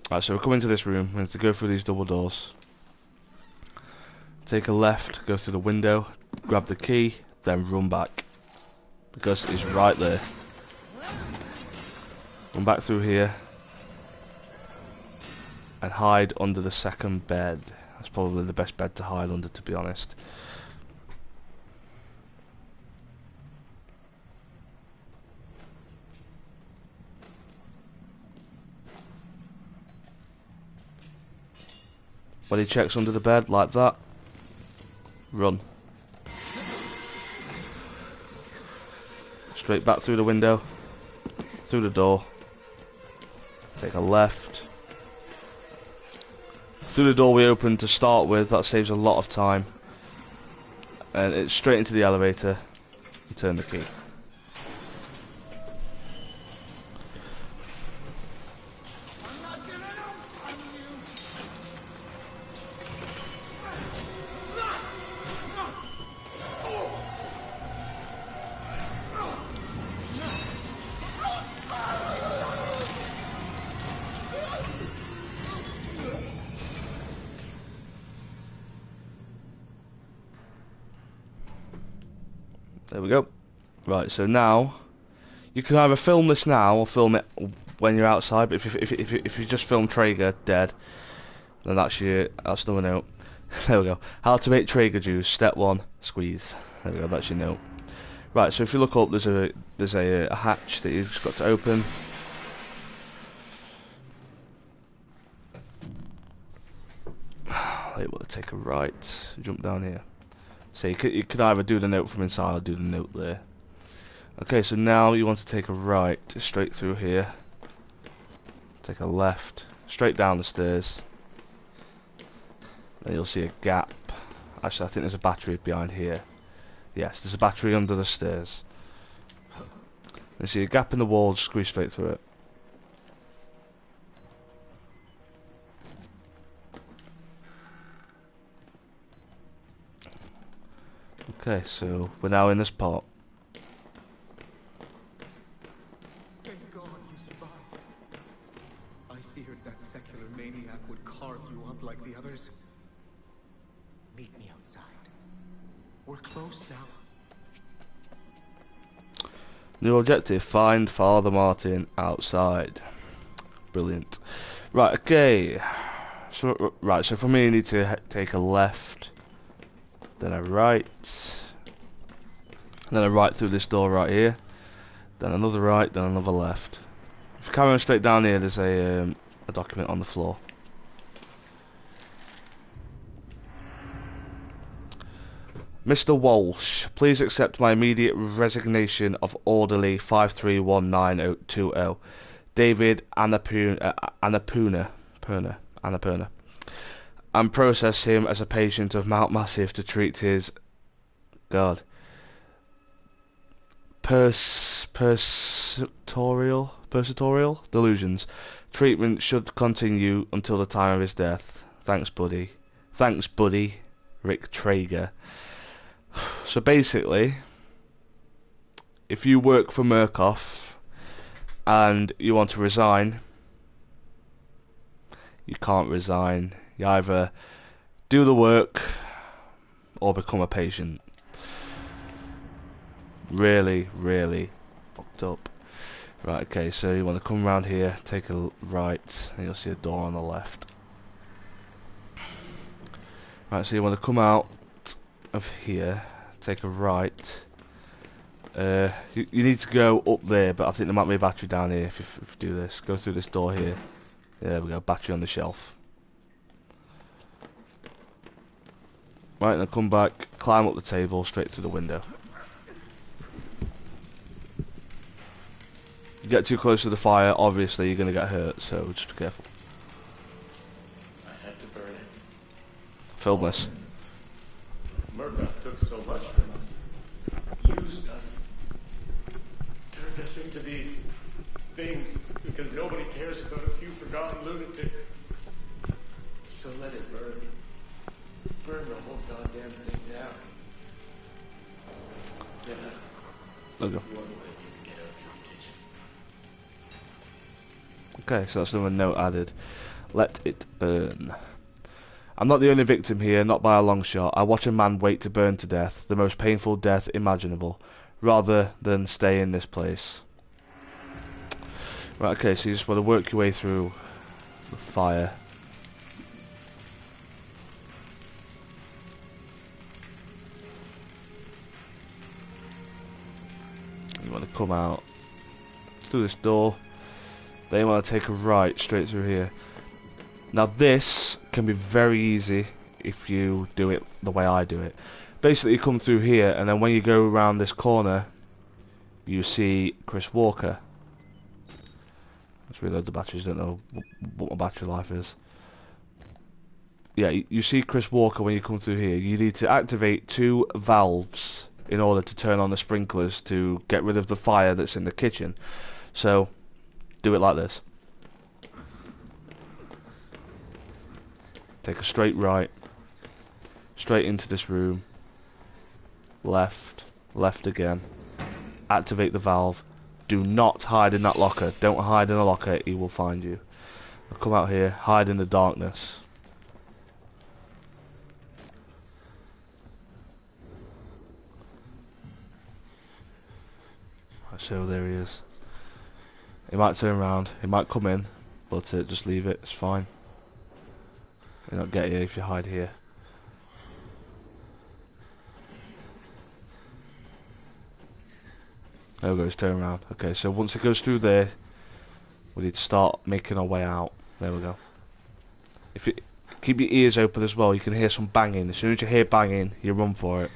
Alright, so we're coming to this room. We have to go through these double doors. Take a left, go through the window, grab the key, then run back. Because it's right there. Run back through here. And hide under the second bed. That's probably the best bed to hide under, to be honest. When he checks under the bed, like that, run. Straight back through the window, through the door, take a left. Through the door we opened to start with, that saves a lot of time. And it's straight into the elevator, and turn the key. There we go. Right, so now you can either film this now or film it when you're outside. But if you just film Traeger dead, then that's another note. There we go. How to make Traeger juice. Step 1: squeeze. There we go. That's your note. Right. So if you look up, there's a hatch that you've just got to open. Able to take a right. Jump down here. So you could either do the note from inside or do the note there. Okay, so now you want to take a right, straight through here. Take a left, straight down the stairs. Then you'll see a gap. Actually, I think there's a battery behind here. Yes, there's a battery under the stairs. You see a gap in the wall, just squeeze straight through it. Okay, so we're now in this part. Thank God you survived. I feared that secular maniac would carve you up like the others. Meet me outside. We're close now. New objective, find Father Martin outside. Brilliant. Right, okay. So, so for me, you need to take a left, then a right, then a right through this door right here, then another right, then another left. If you carry on straight down here, there's a document on the floor. Mr. Walsh, please accept my immediate resignation of orderly 5319020, David Annapurna, and process him as a patient of Mount Massive to treat his persetorial delusions. Treatment should continue until the time of his death. Thanks, buddy. Thanks, buddy. Rick Traeger. So basically, if you work for Murkoff and you want to resign, you can't resign. You either do the work or become a patient. Really, really fucked up. Right, okay, so you want to come around here, take a right, and you'll see a door on the left. Right, so you want to come out of here, take a right. You need to go up there, but I think there might be a battery down here if you do this. Go through this door here. There we go, battery on the shelf. Right, then come back, climb up the table, straight through the window. You get too close to the fire, obviously you're going to get hurt, so just be careful. I had to burn it. Film this. Murkoff took so much from us. Used us. Turned us into these things because nobody cares about a few forgotten lunatics. So let it burn. Burn the whole goddamn thing down. Get out. Okay. One way you can get out of your kitchen. Okay, so that's another note added. Let it burn. I'm not the only victim here, not by a long shot. I watch a man wait to burn to death, the most painful death imaginable, rather than stay in this place. Right, okay, so you just want to work your way through the fire. You want to come out through this door. Then you want to take a right straight through here. Now this can be very easy if you do it the way I do it. Basically you come through here, and then when you go around this corner you see Chris Walker. Let's reload the batteries, don't know what my battery life is. Yeah, you see Chris Walker when you come through here. You need to activate 2 valves in order to turn on the sprinklers to get rid of the fire that's in the kitchen. So do it like this. Take a straight right, straight into this room, left, left again, activate the valve. Do not hide in that locker. Don't hide in a locker, he will find you. Now come out here, hide in the darkness. Right, so there he is. He might turn around, he might come in, but just leave it, it's fine. You'll not get you if you hide here. There we go, he's turning around. Okay, so once it goes through there, we need to start making our way out. There we go. If you keep your ears open as well, you can hear some banging. As soon as you hear banging, you run for it.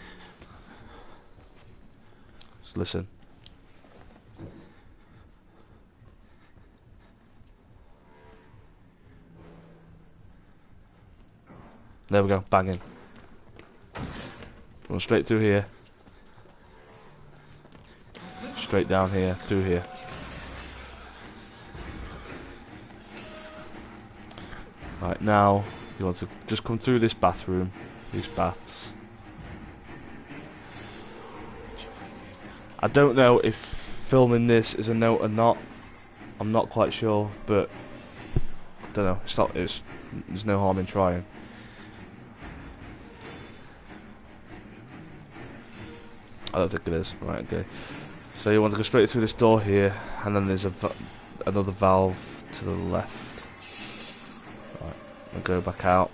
Just listen. There we go, banging. Run straight through here. Straight down here, through here. Right, now you want to just come through this bathroom, these baths. I don't know if filming this is a note or not. I'm not quite sure, but don't know. It's not. There's no harm in trying. I don't think it is. Right. Okay. So you want to go straight through this door here, and then there's another valve to the left. Right. And go back out.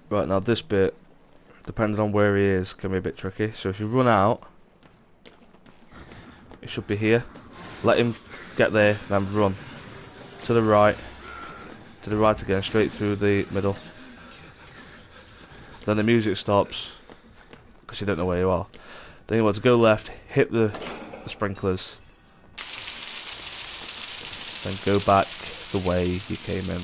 Right, now this bit, depending on where he is, can be a bit tricky. So if you run out, it should be here. Let him get there, then run. To the right again, straight through the middle. Then the music stops, because you don't know where you are. Then you want to go left, hit the sprinklers, then go back the way you came in.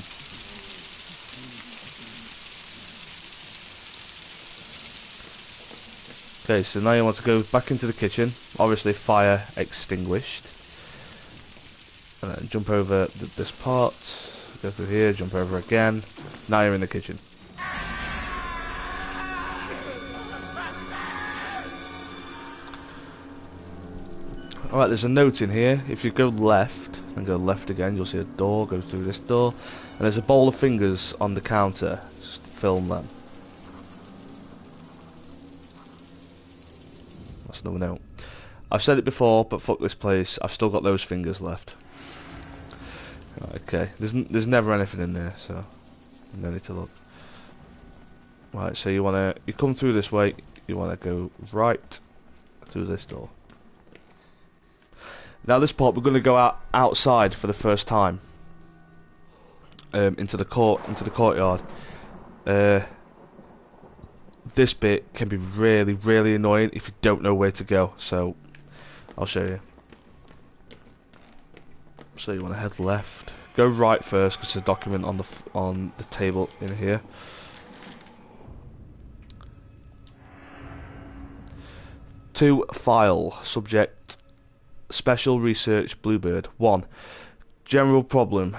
Okay, so now you want to go back into the kitchen, obviously fire extinguished, and then jump over this part, go through here, jump over again, now you're in the kitchen. Alright, there's a note in here. If you go left and go left again, you'll see a door, go through this door, and there's a bowl of fingers on the counter. Just film them. That's another note. I've said it before, but fuck this place, I've still got those fingers left. Right, okay, there's never anything in there, so no need to look. Right, so you come through this way, you wanna go right through this door. Now this part we're going to go outside for the first time, into the courtyard. This bit can be really annoying if you don't know where to go. So I'll show you. So you want to head left, go right first because there's a document on the table in here. To file, subject Special Research Bluebird. 1. General problem.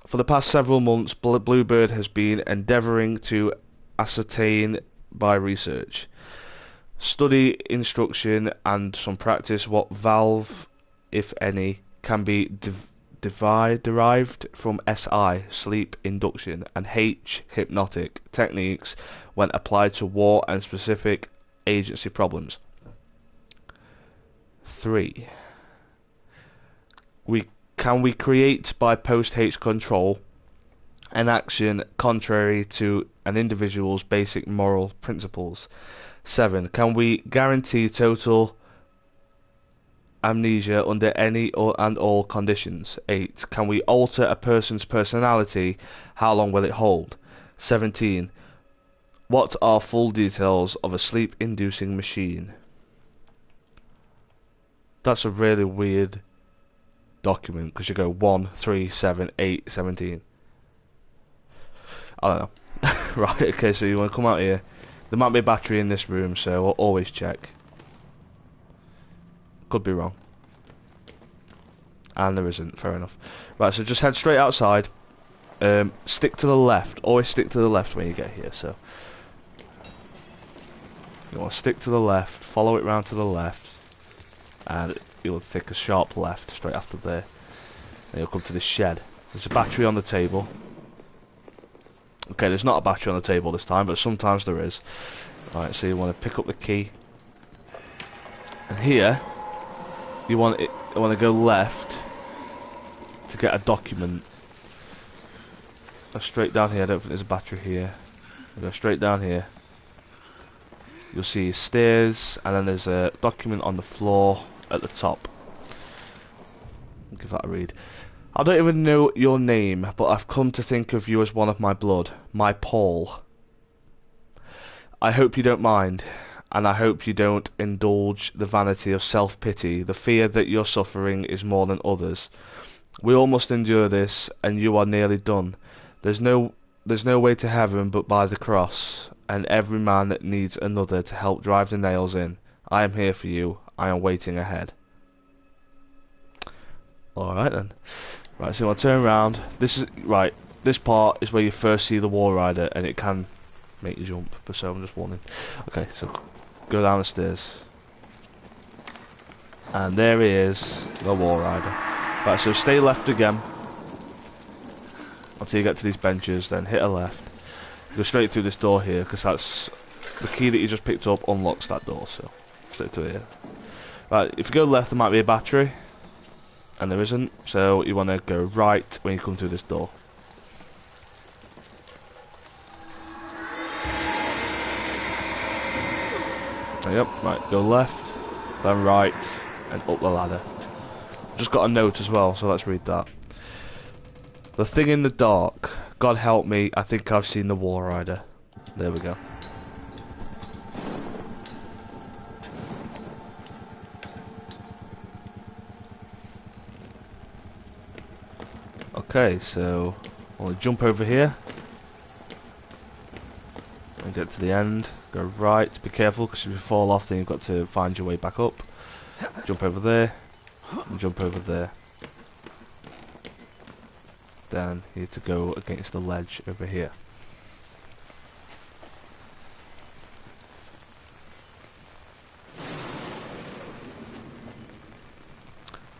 For the past several months, Bluebird has been endeavouring to ascertain by research, study, instruction and some practice what valve, if any, can be derived from SI, sleep induction, and H, hypnotic techniques when applied to war and specific agency problems. 3. Can we create by post-H control an action contrary to an individual's basic moral principles? 7. Can we guarantee total amnesia under any and all conditions? 8. Can we alter a person's personality? How long will it hold? 17. What are full details of a sleep-inducing machine? That's a really weird document because you go 1, 3, 7, 8, 17. I don't know. Right, okay, so you want to come out here. There might be a battery in this room, so I'll always check. Could be wrong. And there isn't, fair enough. Right, so just head straight outside. Stick to the left. Always stick to the left when you get here, so. You want to stick to the left, follow it round to the left. And you'll take a sharp left straight after there. And you'll come to this shed. There's a battery on the table. Okay, there's not a battery on the table this time, but sometimes there is. Right, so you want to pick up the key. And here, you want to go left to get a document. Go straight down here. I don't think there's a battery here. Go straight down here. You'll see stairs, and then there's a document on the floor at the top. I'll give that a read. I don't even know your name, but I've come to think of you as one of my blood, my Paul. I hope you don't mind, and I hope you don't indulge the vanity of self-pity, the fear that your suffering is more than others. We all must endure this, and you are nearly done. There's no way to heaven but by the cross, and every man that needs another to help drive the nails in. I am here for you. I am waiting ahead. Alright then. Right, so I'll turn around. This is right. This part is where you first see the wall rider, and it can make you jump. But so I'm just warning. Okay, so go down the stairs, and there he is, the wall rider. Right, so stay left again until you get to these benches. Then hit a left. Go straight through this door here, because that's the key that you just picked up unlocks that door. So straight through here. Right, if you go left, there might be a battery. And there isn't, so you want to go right when you come through this door. Yep, right, go left, then right, and up the ladder. Just got a note as well, so let's read that. The thing in the dark, God help me, I think I've seen the wall rider. There we go. Okay, so I'll jump over here and get to the end. Go right. Be careful, because if you fall off, then you've got to find your way back up. Jump over there and jump over there. Then you need to go against the ledge over here.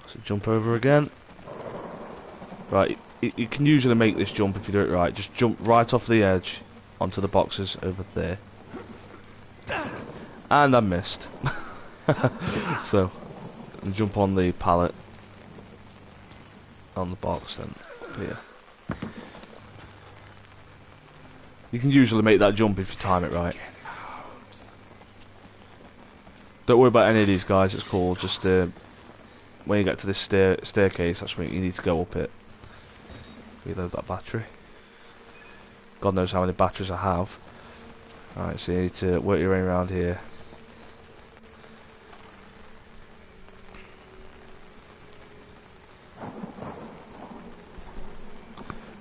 So jump over again. Right, you can usually make this jump if you do it right. Just jump right off the edge onto the boxes over there. And I missed. So, jump on the pallet on the box then here. You can usually make that jump if you time it right. Don't worry about any of these guys, it's cool. Just when you get to this staircase, that's when you need to go up it. Reload that battery. God knows how many batteries I have. Alright, so you need to work your way around here.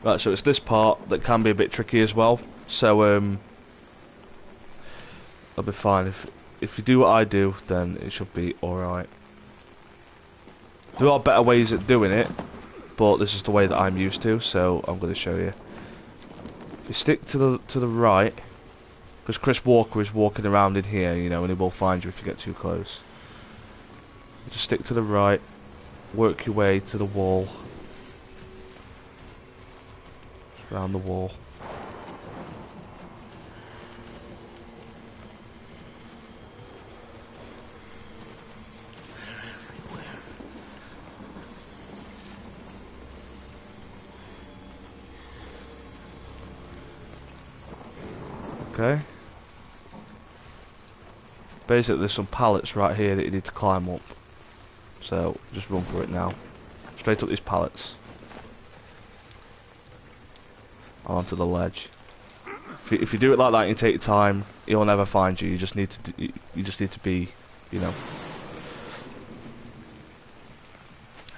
Right, so it's this part that can be a bit tricky as well. So that'll be fine. If you do what I do, then it should be alright. There are better ways at doing it, but this is the way that I'm used to, so I'm going to show you. If you stick to the right, because Chris Walker is walking around in here, you know, and he will find you if you get too close. Just stick to the right, work your way to the wall, just around the wall. Okay. Basically, there's some pallets right here that you need to climb up. So, just run for it now. Straight up these pallets. Onto the ledge. If you do it like that and you take your time, he'll never find you. You just need to be, you know.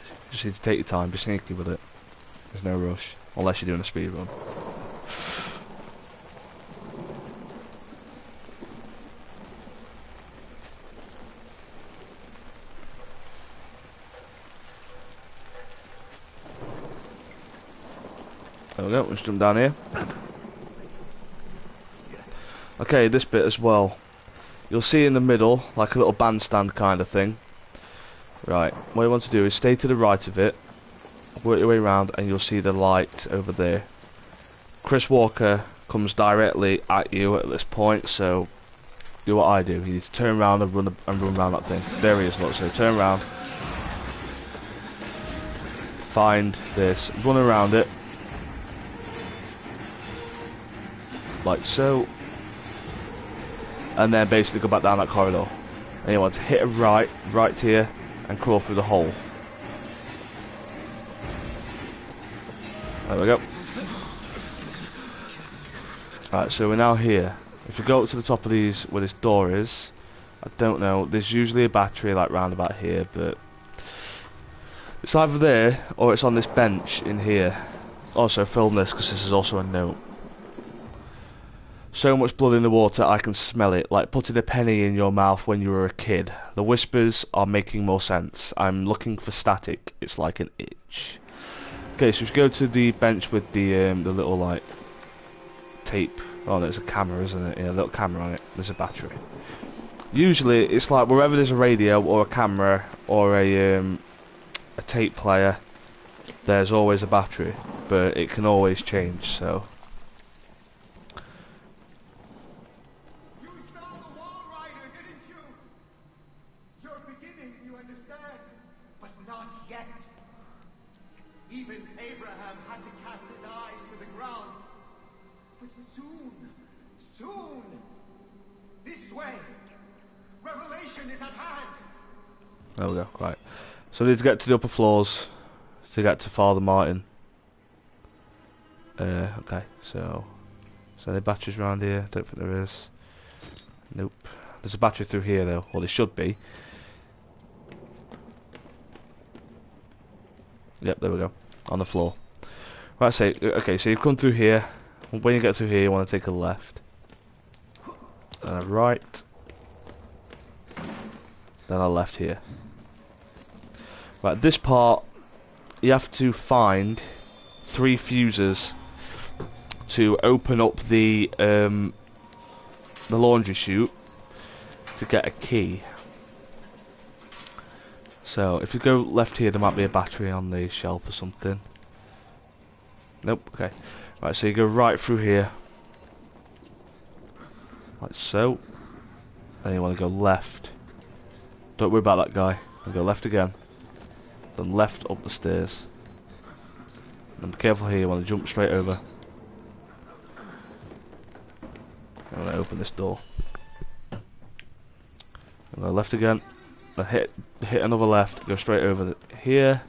You just need to take your time, be sneaky with it. There's no rush, unless you're doing a speed run. There we go, let's jump down here. Okay, this bit as well. You'll see in the middle, like a little bandstand kind of thing. Right, what you want to do is stay to the right of it, work your way around, and you'll see the light over there. Chris Walker comes directly at you at this point, so do what I do. You need to turn around and run around that thing. There he is, look, so turn around. Find this, run around it. Like so, and then basically go back down that corridor, and you want to hit a right here and crawl through the hole. There we go. Right, so we're now here. If you go up to the top of these where this door is, I don't know, there's usually a battery like round about here, but it's either there or it's on this bench in here. Also film this because this is also a note. So much blood in the water, I can smell it, like putting a penny in your mouth when you were a kid. The whispers are making more sense. I'm looking for static, it's like an itch. Okay, so if you go to the bench with the little like tape. Oh, there's a camera, isn't it? Yeah, a little camera on it. There's a battery. Usually, it's like wherever there's a radio or a camera or a tape player, there's always a battery, but it can always change. So. You saw the wall rider, didn't you? You're beginning, you understand, but not yet. Even Abraham had to cast his eyes to the ground. But soon, this way, revelation is at hand. There we go. Right. So we need to get to the upper floors to get to Father Martin. Okay. So any batteries around here? Don't think there is. Nope. There's a battery through here though. Well, there should be. Yep. There we go. On the floor. Right. So okay. So you've come through here. When you get through here, you want to take a left, then a right, then a left here. Right, this part you have to find 3 fuses to open up the laundry chute to get a key. So if you go left here, there might be a battery on the shelf or something. Nope. Okay. Right, so you go right through here, like so. Then you want to go left. Don't worry about that guy. And go left again. Then left up the stairs. And be careful here. You want to jump straight over. I'm going to open this door. And go left again. Then hit another left. Go straight over here.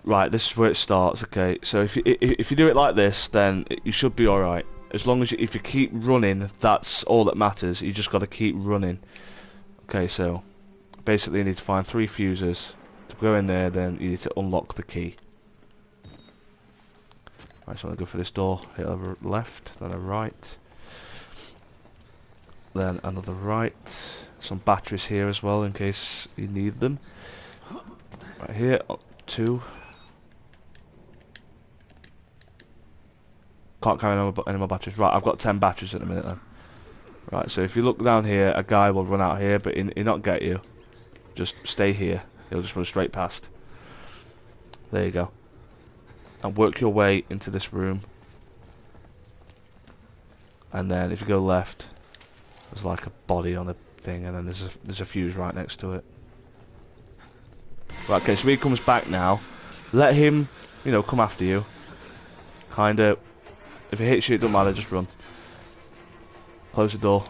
Right, this is where it starts. Okay, so if you do it like this, then you should be all right. As long as if you keep running, that's all that matters. You just got to keep running. Okay, so basically you need to find 3 fuses to go in there. Then you need to unlock the key. Right, so I'm gonna go for this door. Hit a left, then a right, then another right. Some batteries here as well in case you need them. Right here, 2. Can't carry any more batteries. Right, I've got 10 batteries at the minute then. Right, so if you look down here, a guy will run out here, but he'll not get you. Just stay here. He'll just run straight past. There you go. And work your way into this room. And then if you go left, there's like a body on a thing, and then there's a fuse right next to it. Right, okay, so he comes back now. Let him, come after you. Kinda. If it hits you, it doesn't matter, just run. Close the door.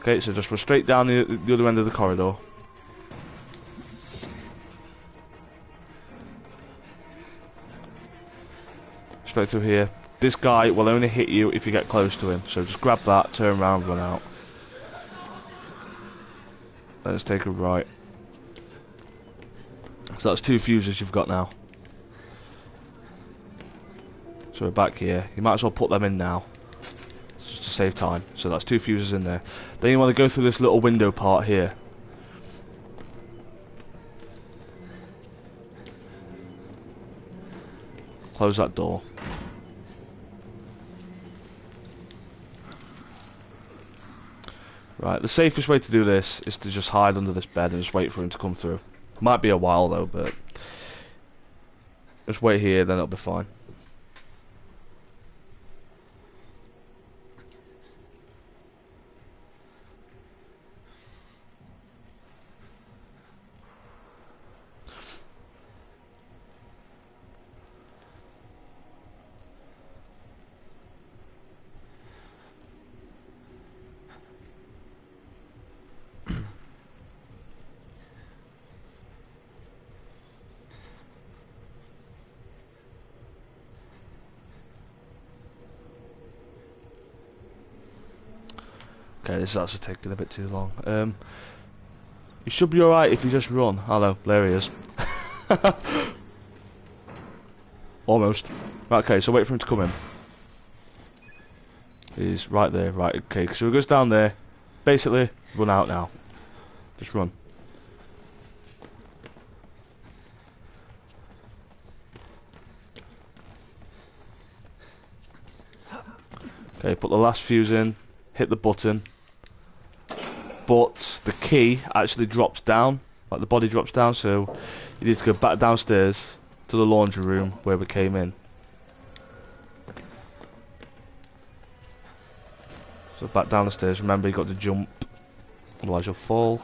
Okay, so just run straight down the other end of the corridor. Straight through here. This guy will only hit you if you get close to him, so just grab that, turn around, run out. Let's take a right. So that's 2 fuses you've got now. So we're back here. You might as well put them in now, just to save time. So that's 2 fuses in there. Then you want to go through this little window part here. Close that door. Right, the safest way to do this is to just hide under this bed and just wait for him to come through. Might be a while though, but just wait here, then it'll be fine. Okay, this is actually taking a bit too long. You should be alright if you just run. Hello, there he is. Almost. Right, okay, so wait for him to come in. He's right there, right, okay, so he goes down there. Basically, run out now. Just run. Okay, put the last fuse in, hit the button, but the key actually drops down, like the body drops down, so you need to go back downstairs to the laundry room where we came in. So back down the stairs, remember you got to jump, otherwise you'll fall.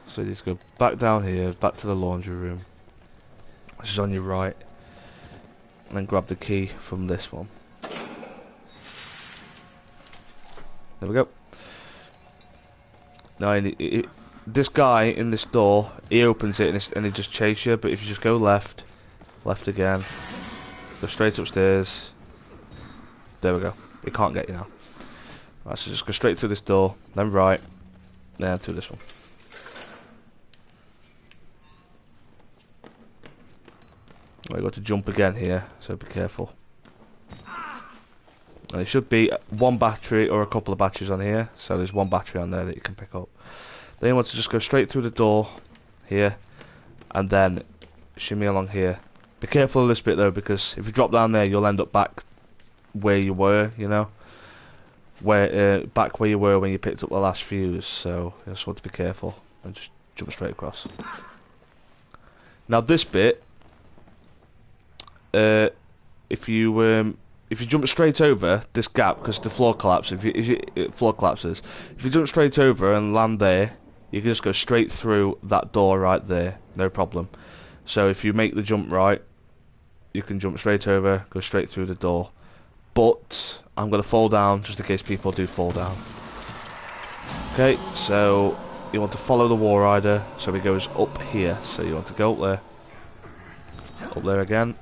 So you need to go back down here, back to the laundry room, which is on your right, and then grab the key from this one. There we go. Now this guy in this door, he opens it and he just chases you, but if you just go left, left again, go straight upstairs, there we go. He can't get you now. Right, so just go straight through this door, then right, then through this one. Well, you got to jump again here, so be careful. And it should be one battery or a couple of batteries on here, so there's one battery on there that you can pick up. Then you want to just go straight through the door here, and then shimmy along here. Be careful of this bit though, because if you drop down there, you'll end up back where you were, you know, back where you were when you picked up the last fuse. So you just want to be careful and just jump straight across. Now this bit, if you jump straight over this gap, because the floor collapses, if you jump straight over and land there, you can just go straight through that door right there, no problem. So if you make the jump right, you can jump straight over, go straight through the door. But I'm going to fall down just in case people do fall down. Okay, so you want to follow the wall rider, so he goes up here. So you want to go up there again.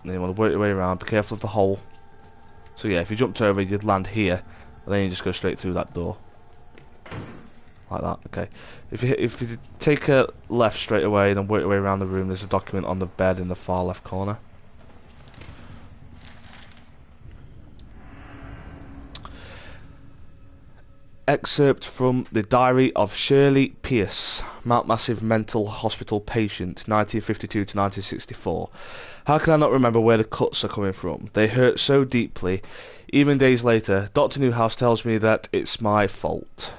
And then you want to work your way around, be careful of the hole. So yeah, if you jumped over, you'd land here, and then you just go straight through that door. Like that, okay. If you take a left straight away, then work your way around the room, there's a document on the bed in the far left corner. Excerpt from the diary of Shirley Pierce, Mount Massive Mental Hospital patient, 1952 to 1964. How can I not remember where the cuts are coming from? They hurt so deeply. Even days later, Dr. Newhouse tells me that it's my fault.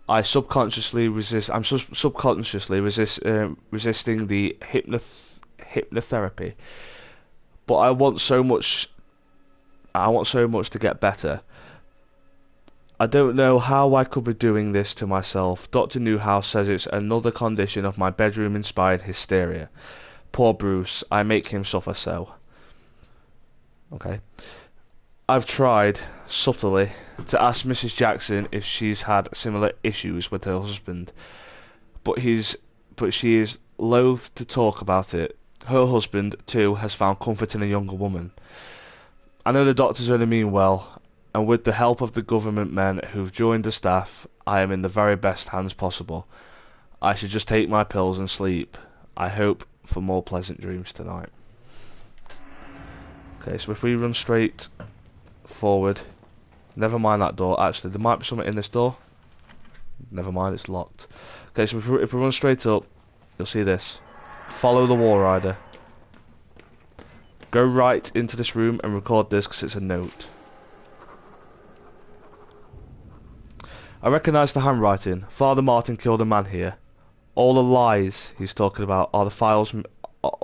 I'm subconsciously resisting the hypnotherapy, but I want so much to get better. I don't know how I could be doing this to myself. Dr. Newhouse says it's another condition of my bedroom-inspired hysteria. Poor Bruce, I make him suffer so. Okay. I've tried, subtly, to ask Mrs. Jackson if she's had similar issues with her husband, but she is loath to talk about it. Her husband, too, has found comfort in a younger woman. I know the doctors only mean well, and with the help of the government men who've joined the staff, I am in the very best hands possible. I should just take my pills and sleep. I hope for more pleasant dreams tonight. Okay, so if we run straight forward, never mind that door. Actually, there might be something in this door. Never mind, it's locked. Okay, so if we run straight up, you'll see this. Follow the wall rider. Go right into this room and record this because it's a note. I recognise the handwriting. Father Martin killed a man here. All the lies he's talking about are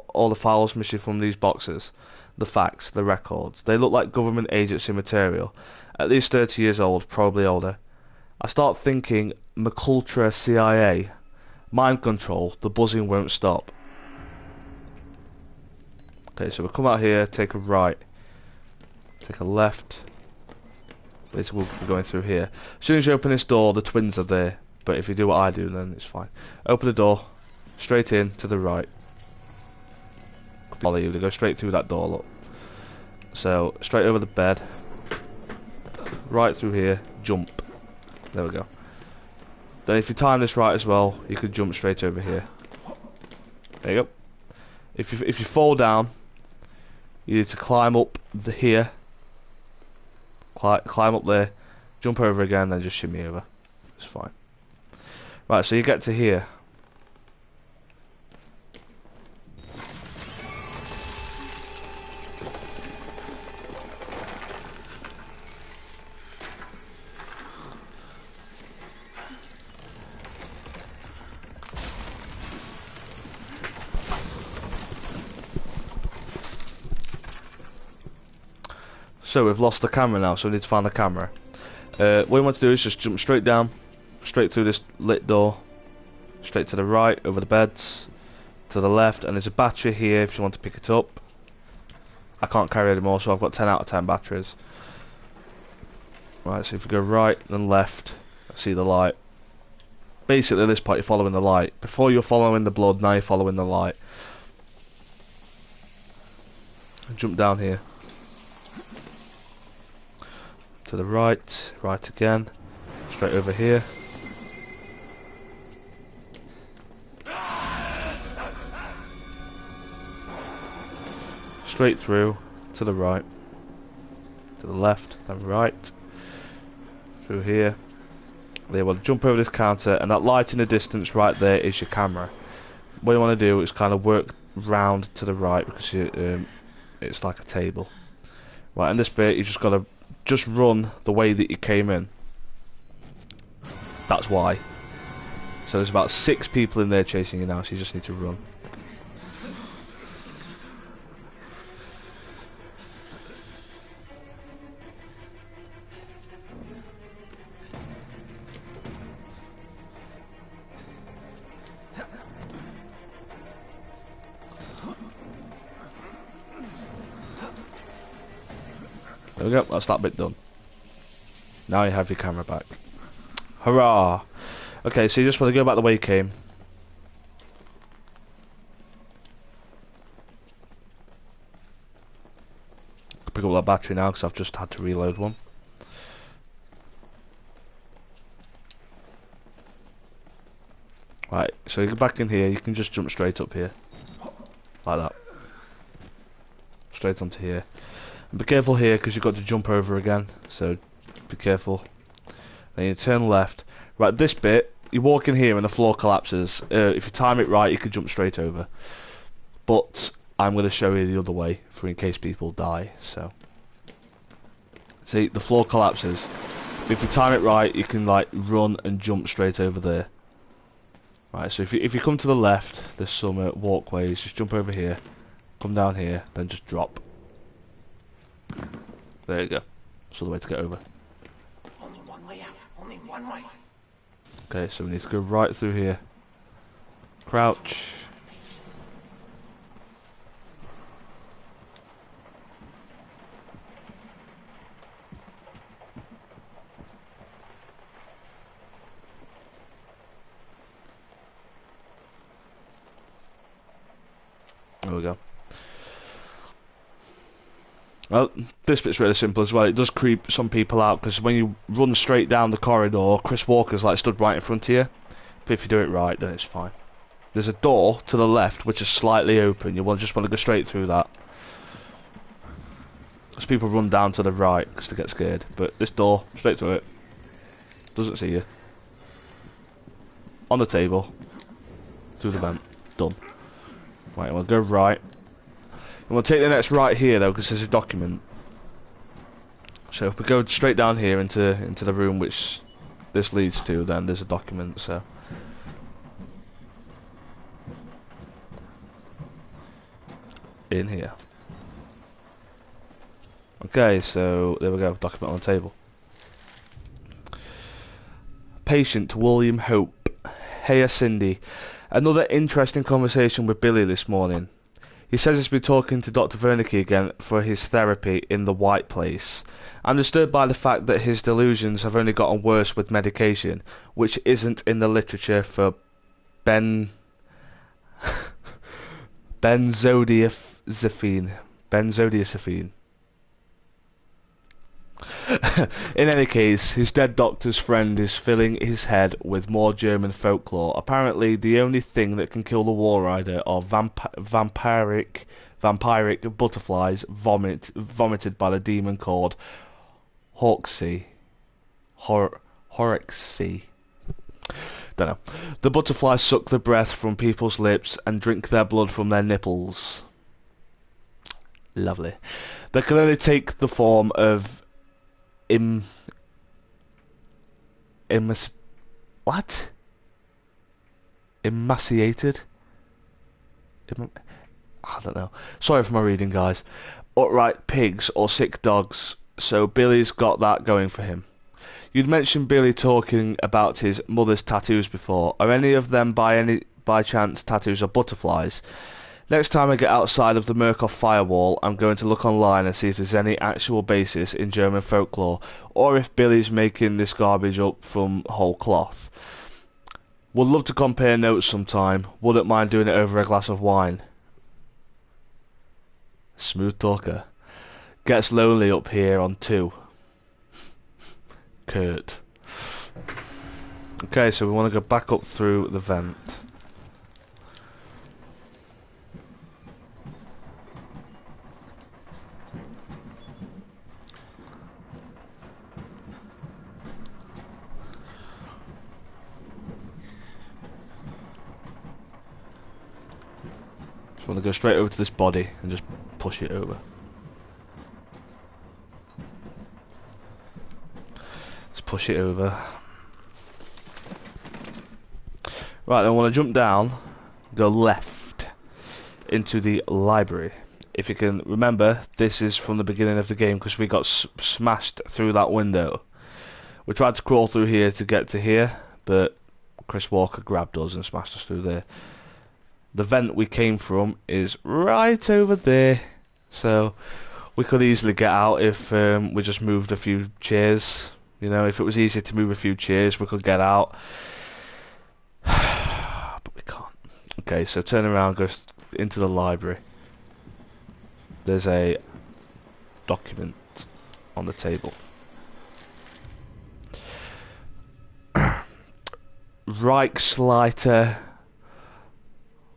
all the files missing from these boxes. The facts, the records. They look like government agency material. At least 30 years old, probably older. I start thinking McUltra CIA. Mind control. The buzzing won't stop. Okay, so we'll come out here, take a right. Take a left. Basically, we're going through here. As soon as you open this door, the twins are there. But if you do what I do, then it's fine. Open the door. Straight in, to the right. Follow you to go straight through that door, look. So, straight over the bed. Right through here. Jump. There we go. Then if you time this right as well, you could jump straight over here. There you go. If you fall down, you need to climb up here. Climb up there, jump over again, then just shimmy over. It's fine. Right, so you get to here. So we've lost the camera now, so we need to find the camera. What we want to do is just jump straight down, straight through this lit door, straight to the right, over the beds, to the left, and there's a battery here if you want to pick it up. I can't carry anymore, so I've got 10 out of 10 batteries. Right, so if you go right and left, see the light. Basically, at this point, you're following the light. Before you're following the blood, now you're following the light. Jump down here. To the right, right again, straight over here. Straight through, to the right, to the left, then right, through here. They will jump over this counter, and that light in the distance right there is your camera. What you want to do is kind of work round to the right, because it's like a table. Right, in this bit you just got to just run the way that you came in. That's why. So there's about 6 people in there chasing you now, so you just need to run. There we go, that's that bit done. Now you have your camera back. Hurrah! Okay, so you just want to go back the way you came. Pick up that battery now because I've just had to reload one. Right, so you get back in here, you can just jump straight up here. Like that. Straight onto here. And be careful here because you've got to jump over again, so be careful. Then you turn left. Right, this bit, you walk in here and the floor collapses. If you time it right, you can jump straight over. But I'm going to show you the other way for in case people die. So, see, the floor collapses. If you time it right, you can like run and jump straight over there. Right, so if you come to the left, there's some walkways. Just jump over here, come down here, then just drop. There you go. That's the way to get over. Only one way out. Only one way. Okay, so we need to go right through here. Crouch. There we go. Well, this bit's really simple as well. It does creep some people out because when you run straight down the corridor, Chris Walker's like stood right in front of you. But if you do it right, then it's fine. There's a door to the left which is slightly open. You just want to go straight through that. Because people run down to the right because they get scared. But this door, straight through it. Doesn't see you. On the table. Through the vent. Done. Right, we'll go right. And we'll take the next right here though, because there's a document. So if we go straight down here into the room which this leads to, then there's a document. So in here. Okay, so there we go. Document on the table. Patient William Hope. Hey, Cindy. Another interesting conversation with Billy this morning. He says he's been talking to Dr. Wernicke again for his therapy in the White Place. I'm disturbed by the fact that his delusions have only gotten worse with medication, which isn't in the literature for benzodiazepine. In any case, his dead doctor's friend is filling his head with more German folklore. Apparently, the only thing that can kill the War Rider are vampiric butterflies vomited by the demon called Horxie. Horxie. Don't know. The butterflies suck the breath from people's lips and drink their blood from their nipples. Lovely. They can only take the form of emaciated? I don't know. Sorry for my reading, guys. Outright pigs or sick dogs so Billy's got that going for him. You'd mentioned Billy talking about his mother's tattoos before. Are any of them by chance tattoos of butterflies? Next time I get outside of the Murkoff firewall, I'm going to look online and see if there's any actual basis in German folklore, or if Billy's making this garbage up from whole cloth. Would love to compare notes sometime. Wouldn't mind doing it over a glass of wine. Smooth talker. Gets lonely up here on 2. Kurt. Okay, so we want to go back up through the vent. Just want to go straight over to this body and just push it over. Push it over. Right, I want to jump down, go left into the library. If you can remember, this is from the beginning of the game because we got smashed through that window. We tried to crawl through here to get to here, but Chris Walker grabbed us and smashed us through there. The vent we came from is right over there, so we could easily get out if we just moved a few chairs. You know, if it was easier to move a few chairs, we could get out. But we can't. Okay, so turn around, go into the library. There's a document on the table. Reichsleiter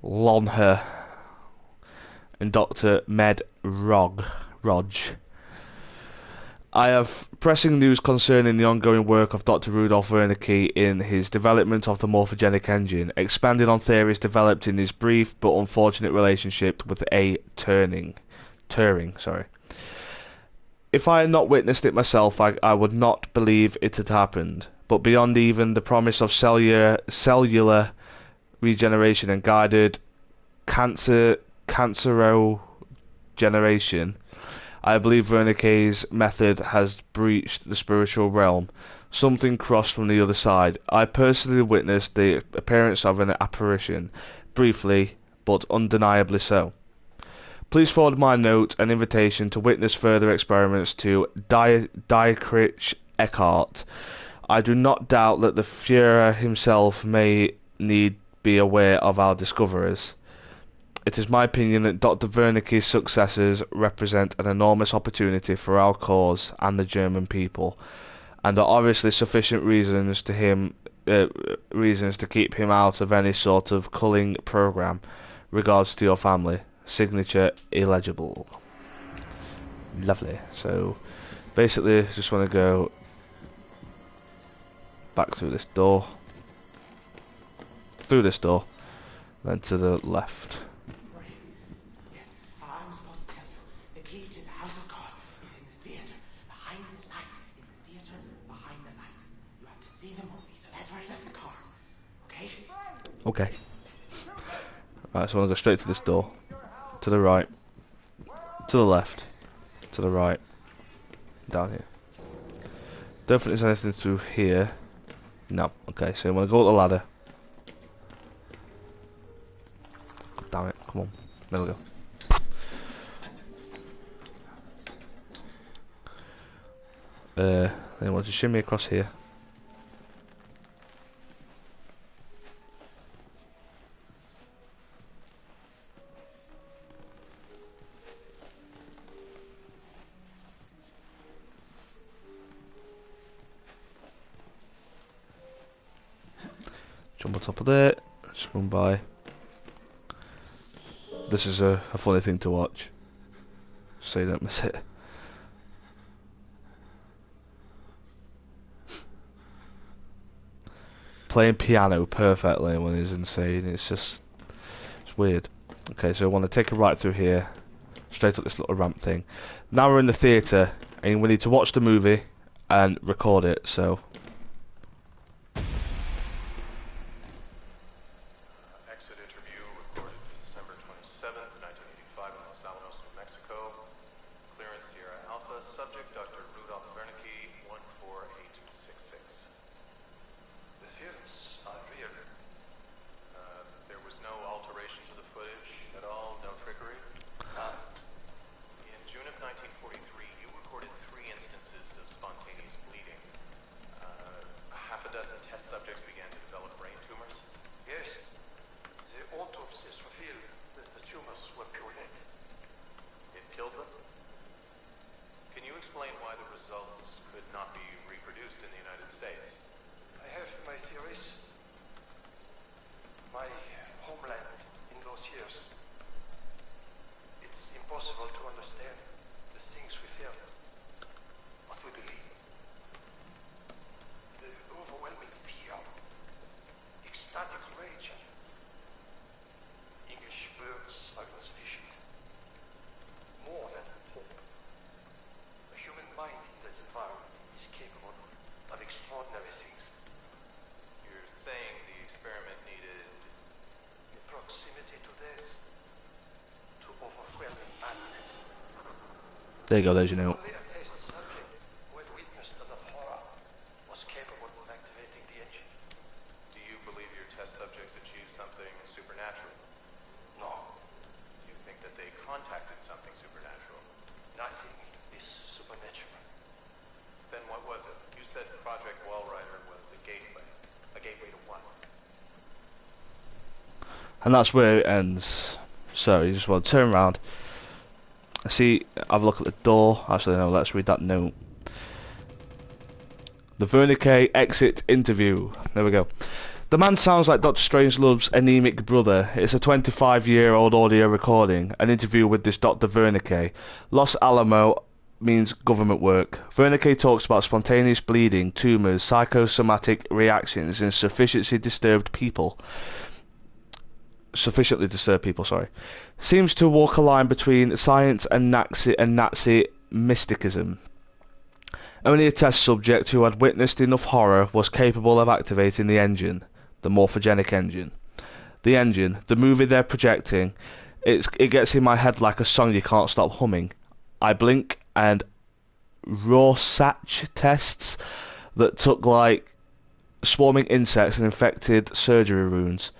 Lonher and Dr. Med Rog. I have pressing news concerning the ongoing work of Dr. Rudolf Wernicke in his development of the morphogenic engine, expanding on theories developed in his brief but unfortunate relationship with A. Turing. If I had not witnessed it myself, I would not believe it had happened. But beyond even the promise of cellular regeneration and guided cancerogeneration, I believe Wernicke's method has breached the spiritual realm. Something crossed from the other side. I personally witnessed the appearance of an apparition, briefly, but undeniably so. Please forward my note and invitation to witness further experiments to Dietrich Eckart. I do not doubt that the Führer himself may need be aware of our discoveries. It is my opinion that Dr. Wernicke's successors represent an enormous opportunity for our cause and the German people, and are obviously sufficient reasons to keep him out of any sort of culling program. Regards to your family. Signature illegible. Lovely. So, basically, just want to go back through this door, then to the left. Okay. Right, so I'm going to go straight to this door. To the right. To the left. To the right. Down here. Don't think there's anything through here. No. Okay, so I'm going to go up the ladder. Damn it, come on. There we go. Then we'll just shimmy across here. Jump on top of there, just run by. This is a funny thing to watch, so you don't miss it. Playing piano perfectly when he's insane, it's weird. Okay, so I want to take a right through here, straight up this little ramp thing. Now we're in the theatre, and we need to watch the movie and record it, so... clearance, Sierra Alpha. Subject Dr. Rudolph Wernicke, 14866. The films are real. There was no alteration to the footage at all, no trickery? In June of 1943, you recorded 3 instances of spontaneous bleeding. Half a dozen test subjects began to develop brain tumors. Yes. The autopsies revealed that the tumors were pureed. It killed them? Can you explain why the results could not be reproduced in the United States? I have my theories. My homeland in those years. It's impossible to understand the things we felt, what we believe. The overwhelming fear, ecstatic rage, and English words are insufficient. More than hope. The human mind in that environment is capable of extraordinary things. You're saying the experiment needed... The proximity to death, to overwhelming madness. There you go, there's your note. Only a test subject who had witnessed enough horror was capable of activating the engine. Do you believe your test subjects achieved something supernatural? No, You think that they contacted something supernatural? nothing is supernatural. Then what was it? You said Project Wallrider was a gateway. A gateway to what? And that's where it ends. So you just want to turn around. See, have a look at the door. Actually, no, let's read that note. The Wernicke exit interview. There we go. The man sounds like Dr. Strangelove's anemic brother. It's a 25-year-old audio recording. An interview with this Dr. Wernicke. Los Alamo means government work. Wernicke talks about spontaneous bleeding, tumours, psychosomatic reactions in sufficiently disturbed people, sorry. Seems to walk a line between science and Nazi mysticism. Only a test subject who had witnessed enough horror was capable of activating the engine, the morphogenic engine. The engine, the movie they're projecting, it gets in my head like a song you can't stop humming. I blink and Rorschach tests that took like swarming insects and infected surgery wounds.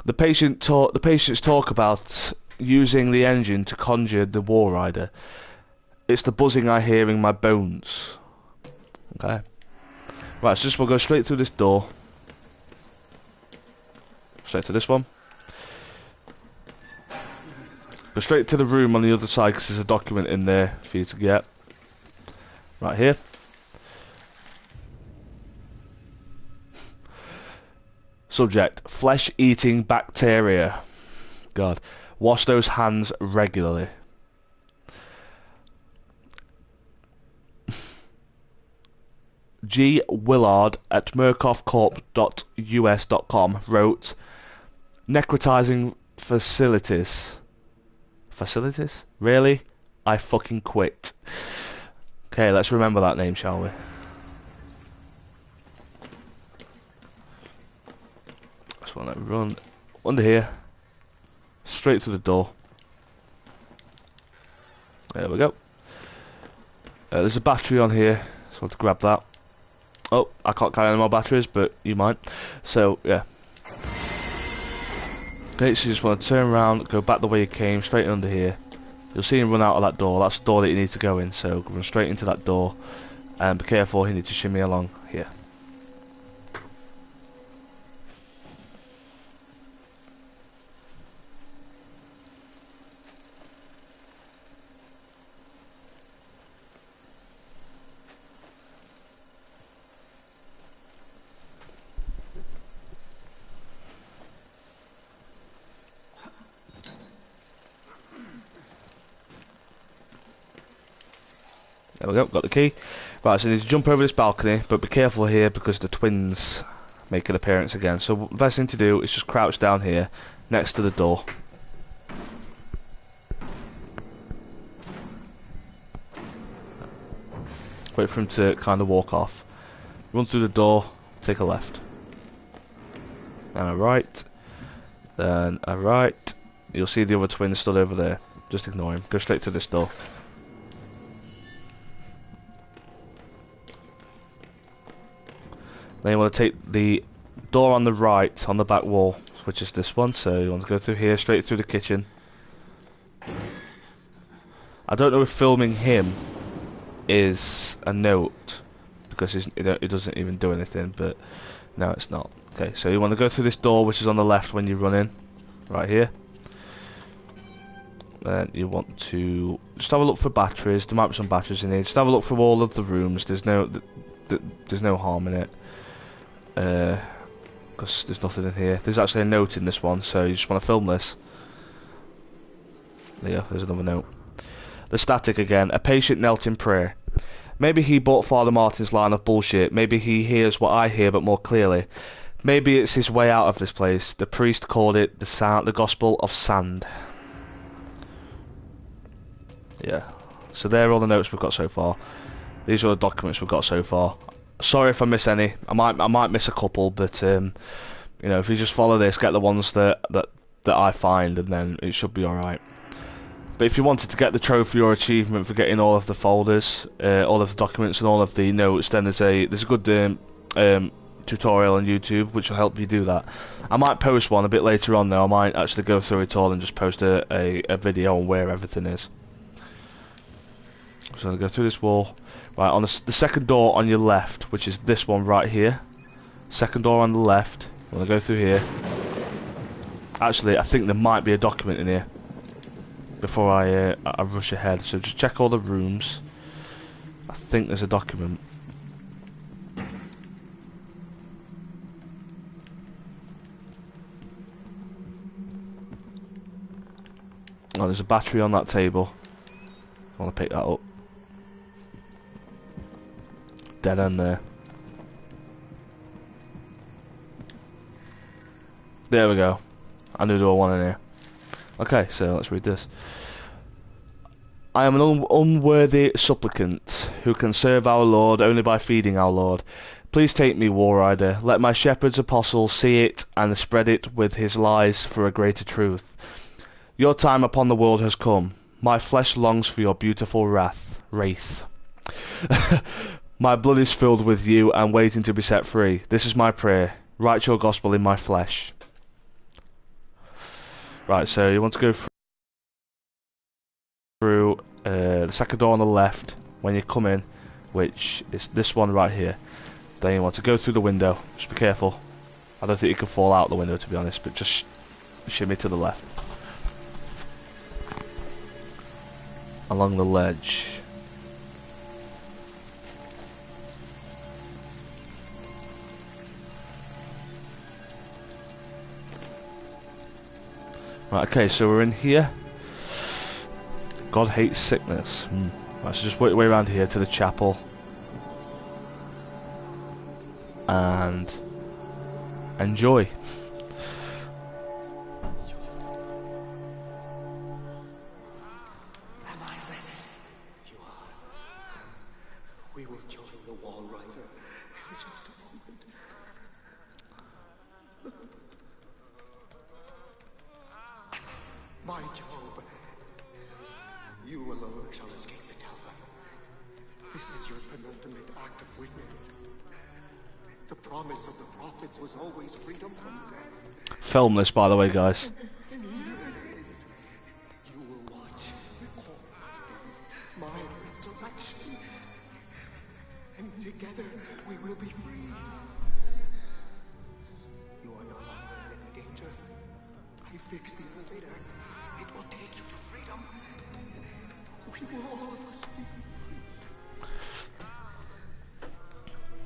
The patients talk about using the engine to conjure the War Rider. It's the buzzing I hear in my bones. Okay. Right, so we'll go straight through this door. Straight to this one. Go straight to the room on the other side because there's a document in there for you to get. Right here. Subject, flesh-eating bacteria. God. Wash those hands regularly. G. Willard at murkoffcorp.us.com wrote, necrotizing facilities. Facilities? Really? I fucking quit. Okay, let's remember that name, shall we? Just want to run under here, straight through the door. There we go. There's a battery on here, so I'll have to grab that. Oh, I can't carry any more batteries, but you might. So, yeah. Okay, so you just want to turn around, go back the way you came, straight under here. You'll see him run out of that door. That's the door that you need to go in, so run straight into that door. And be careful, you need to shimmy along here. There we go, got the key. Right, so you need to jump over this balcony, but be careful here because the twins make an appearance again. So the best thing to do is just crouch down here, next to the door. Wait for him to kind of walk off. Run through the door, take a left. And a right. Then a right. You'll see the other twin stood over there. Just ignore him. Go straight to this door. Then you want to take the door on the right on the back wall, which is this one. So you want to go through here, straight through the kitchen. I don't know if filming him is a note, because it doesn't even do anything, but no, it's not. Okay, so you want to go through this door, which is on the left when you run in, right here. Then you want to just have a look for batteries. There might be some batteries in here. Just have a look through all of the rooms. There's no harm in it, because there's nothing in here. There's actually a note in this one, so you just want to film this. Yeah, there's another note. The static again. A patient knelt in prayer. Maybe he bought Father Martin's line of bullshit. Maybe he hears what I hear, but more clearly. Maybe it's his way out of this place. The priest called it the gospel of sand. Yeah. So there are all the notes we've got so far. These are the documents we've got so far. Sorry if I miss any. I might miss a couple, but you know, if you just follow this, get the ones that I find, and then it should be all right. But if you wanted to get the trophy or achievement for getting all of the folders, all of the documents and all of the notes, then there's a good tutorial on YouTube which will help you do that. I might post one a bit later on though. I might actually go through it all and just post a video on where everything is. So I'll go through this wall. Right, on the second door on your left, which is this one right here. Second door on the left. I'm going to go through here. Actually, I think there might be a document in here before I rush ahead. So just check all the rooms. I think there's a document. Oh, there's a battery on that table. I want to pick that up. Dead end there. There we go. I knew there were one in here. Okay, so let's read this. I am an unworthy supplicant who can serve our Lord only by feeding our Lord. Please take me, War Rider. Let my shepherd's apostle see it and spread it with his lies for a greater truth. Your time upon the world has come. My flesh longs for your beautiful wraith. My blood is filled with you and waiting to be set free. This is my prayer. Write your gospel in my flesh. Right, so you want to go through the second door on the left when you come in, which is this one right here. Then you want to go through the window. Just be careful. I don't think you can fall out the window, to be honest, but just shimmy to the left. Along the ledge. Right, okay, so we're in here. God hates sickness. Right, so just work your way around here to the chapel. And enjoy. Am I ready? You are. We will join the Wall Rider in just a moment. My Job, you alone shall escape the Talva. This is your penultimate act of witness. The promise of the prophets was always freedom from death. Film this, by the way, guys. And here it is. You will watch, record my death, my resurrection. And together we will be free. You are no longer in any danger. I fixed the elevator. It will take you to freedom. We will all of us be free.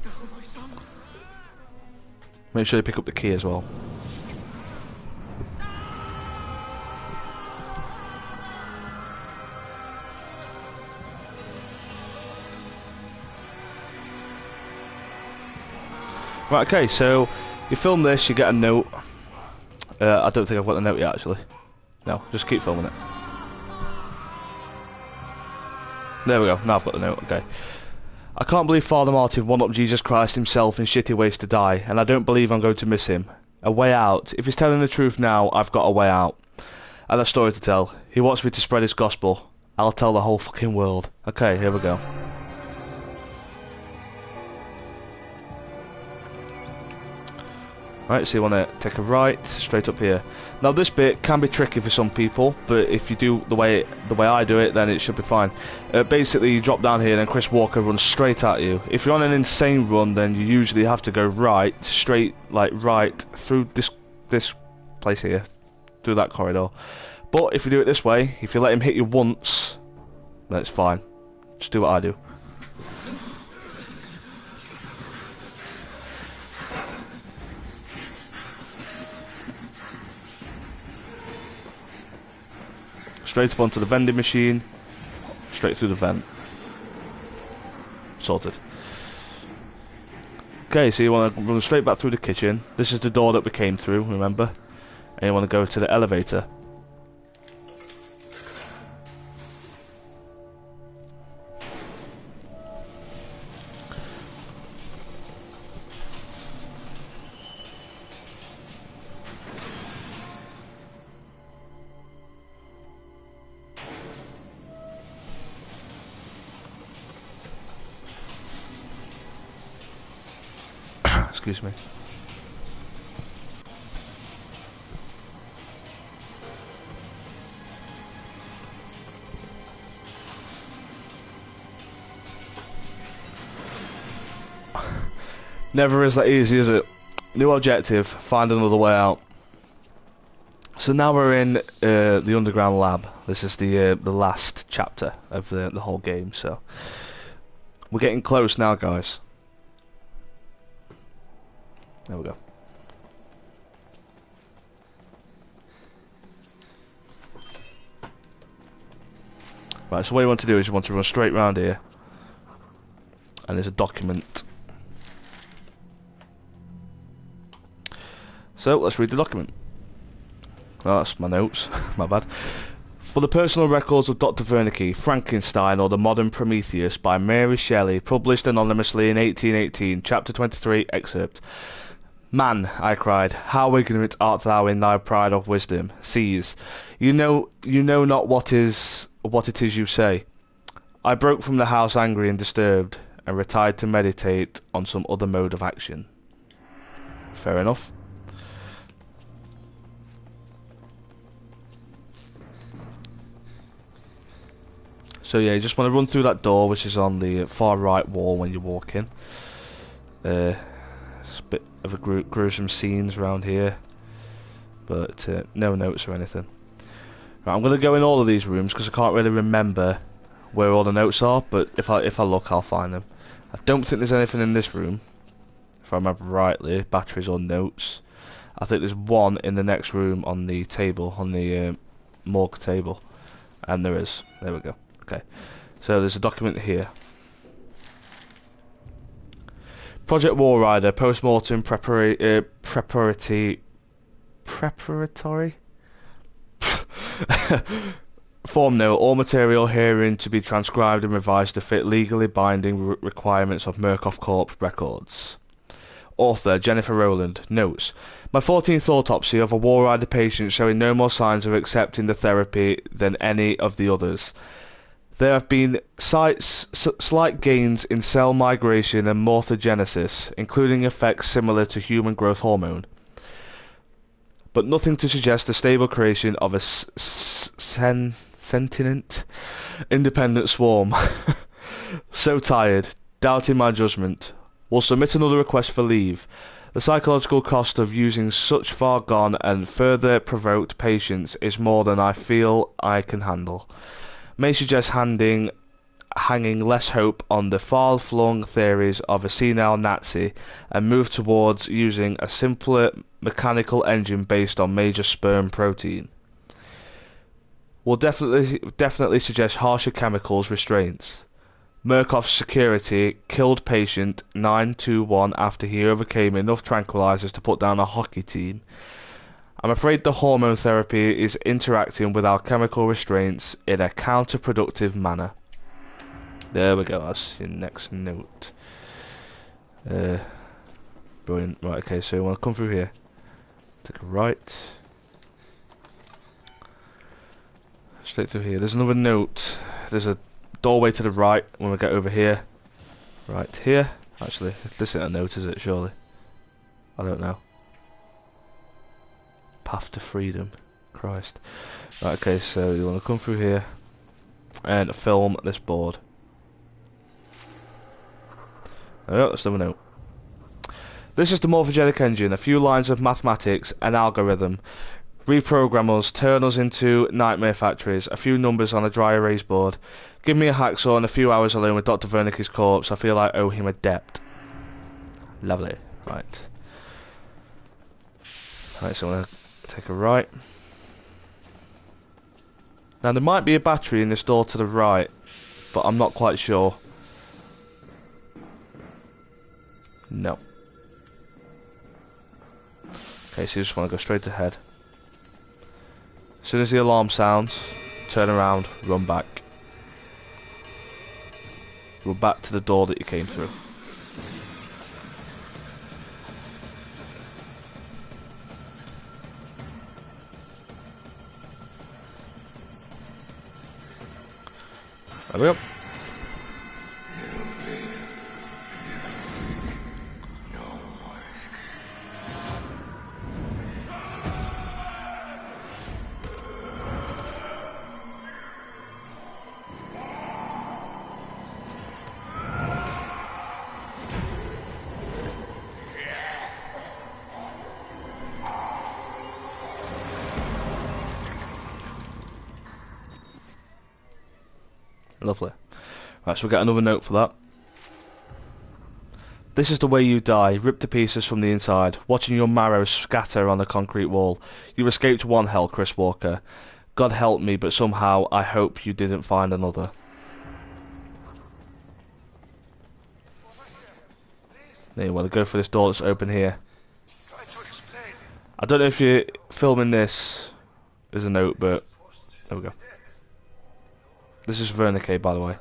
Now, my son. Make sure you pick up the key as well. Right, okay, so you film this, you get a note. I don't think I've got the note yet, actually. No, just keep filming it. There we go, now I've got the note, okay. I can't believe Father Martin won up Jesus Christ himself in shitty ways to die, and I don't believe I'm going to miss him. A way out. If he's telling the truth now, I've got a way out. And a story to tell. He wants me to spread his gospel. I'll tell the whole fucking world. Okay, here we go. Right, so you want to take a right, straight up here. Now this bit can be tricky for some people, but if you do the way I do it, then it should be fine. Basically, you drop down here, and Chris Walker runs straight at you. If you're on an insane run, then you usually have to go right, straight, like right, through this place here, through that corridor. But if you do it this way, if you let him hit you once, then it's fine. Just do what I do. Straight up onto the vending machine, straight through the vent. Sorted. Okay, so you want to run straight back through the kitchen. This is the door that we came through, remember? And you want to go to the elevator. Excuse me. Never is that easy, is it? New objective, find another way out. So now we're in the underground lab. This is the last chapter of the whole game, so we're getting close now, guys. There we go. Right, so what you want to do is you want to run straight round here, and there's a document. So let's read the document. Oh, that's my notes. My bad. For the personal records of Dr. Wernicke, Frankenstein or the Modern Prometheus by Mary Shelley, published anonymously in 1818, Chapter 23, excerpt. Man, I cried, how ignorant art thou in thy pride of wisdom. Seize. You know not what it is you say. I broke from the house angry and disturbed, and retired to meditate on some other mode of action. Fair enough. So yeah, you just want to run through that door, which is on the far right wall when you walk in. It's a bit of a gruesome scenes around here, but no notes or anything. Right, I'm going to go in all of these rooms because I can't really remember where all the notes are, but if I look, I'll find them. I don't think there's anything in this room, if I remember rightly, batteries or notes. I think there's one in the next room on the table, on the morgue table, and there is. There we go. Okay, so there's a document here. Project War Rider, post-mortem preparatory form note, all material herein to be transcribed and revised to fit legally binding requirements of Murkoff Corp records. Author Jennifer Rowland. Notes. My 14th autopsy of a War Rider patient showing no more signs of accepting the therapy than any of the others. There have been slight gains in cell migration and morphogenesis, including effects similar to human growth hormone, but nothing to suggest the stable creation of a sentient, independent swarm. So tired, doubting my judgment. Will submit another request for leave. The psychological cost of using such far gone and further provoked patients is more than I feel I can handle. May suggest hanging less hope on the far-flung theories of a senile Nazi and move towards using a simpler mechanical engine based on major sperm protein. Will definitely suggest harsher chemicals restraints. Murkoff's security killed patient 921 after he overcame enough tranquilizers to put down a hockey team. I'm afraid the hormone therapy is interacting with our chemical restraints in a counterproductive manner. There we go, that's your next note. Brilliant. Right, okay, so you want to come through here. Take a right. Straight through here. There's another note. There's a doorway to the right when we get over here. Right here. Actually, this isn't a note, is it, surely? I don't know. path to freedom. Christ. Right, okay, so you want to come through here and film this board. Oh, let's have a note. This is the morphogenic engine. A few lines of mathematics, an algorithm. Reprogram us, turn us into nightmare factories. A few numbers on a dry erase board. Give me a hacksaw and a few hours alone with Dr. Wernicke's corpse. I feel I owe him a debt. Lovely. Right. Right, so I'm going to take a right. Now there might be a battery in this door to the right, but I'm not quite sure. No. Okay, so you just want to go straight ahead. As soon as the alarm sounds, turn around, run back. Run back to the door that you came through. There we go. Lovely. Right, so we'll get another note for that. This is the way you die, ripped to pieces from the inside, watching your marrow scatter on the concrete wall. You escaped one hell, Chris Walker. God help me, but somehow I hope you didn't find another. There you want to go for this door that's open here. I don't know if you're filming this as a note, but there we go. This is Wernicke, by the way.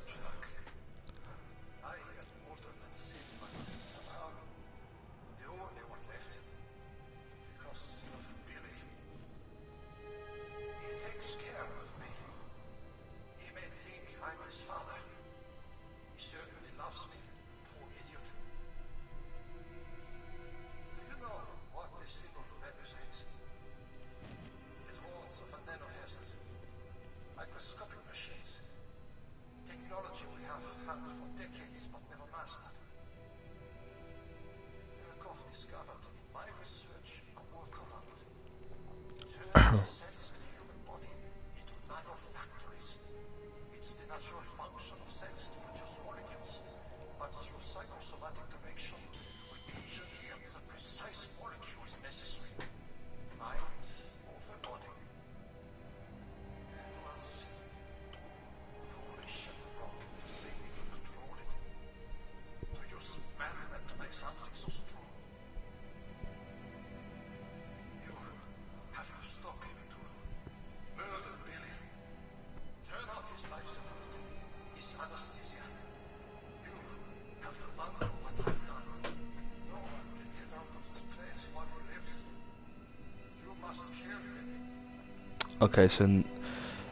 Okay, so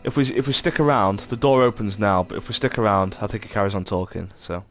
if we stick around, the door opens now. But if we stick around, I think he carries on talking. So.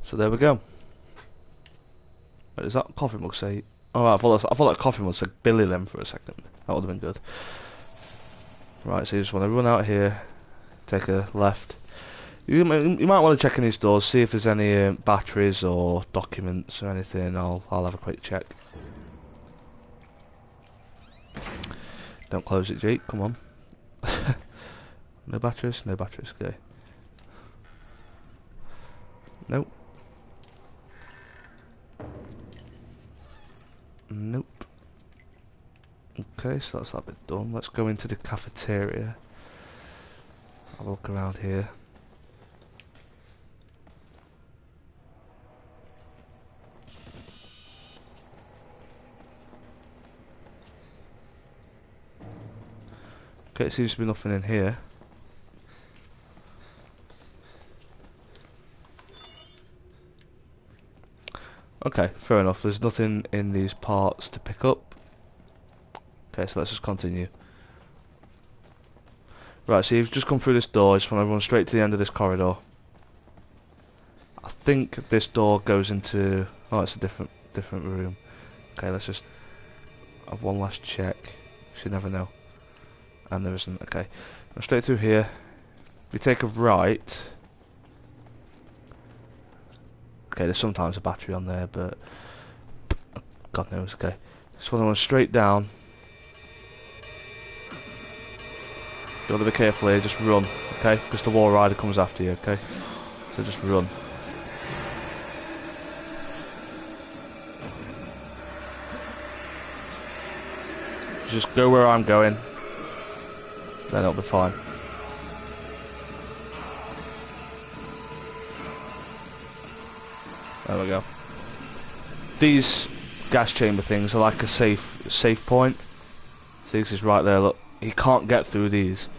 So there we go. Wait, is that coffee mug say? Oh, I thought that coffee mug said Billy then for a second. That would have been good. Right, so you just want to run out here, take a left. You might want to check in these doors, see if there's any batteries or documents or anything. I'll have a quick check. Don't close it, Jake. Come on. No batteries. No batteries. Okay. Nope. Nope. Okay, so that's that bit done. Let's go into the cafeteria. Have a look around here. Okay, it seems to be nothing in here. Okay, fair enough. There's nothing in these parts to pick up. Okay, so let's just continue. Right, so you've just come through this door. I just want to run straight to the end of this corridor. I think this door goes into... Oh, it's a different room. Okay, let's just have one last check. You never know. And there isn't. Okay, go straight through here. If you take a right... Okay, there's sometimes a battery on there, but... God knows, okay. Just want to run straight down. You want to be careful here, just run, okay? Because the wall rider comes after you, okay? So just run. Just go where I'm going. Then it'll be fine. There we go. These gas chamber things are like a safe point. See, this is right there, look. He can't get through these.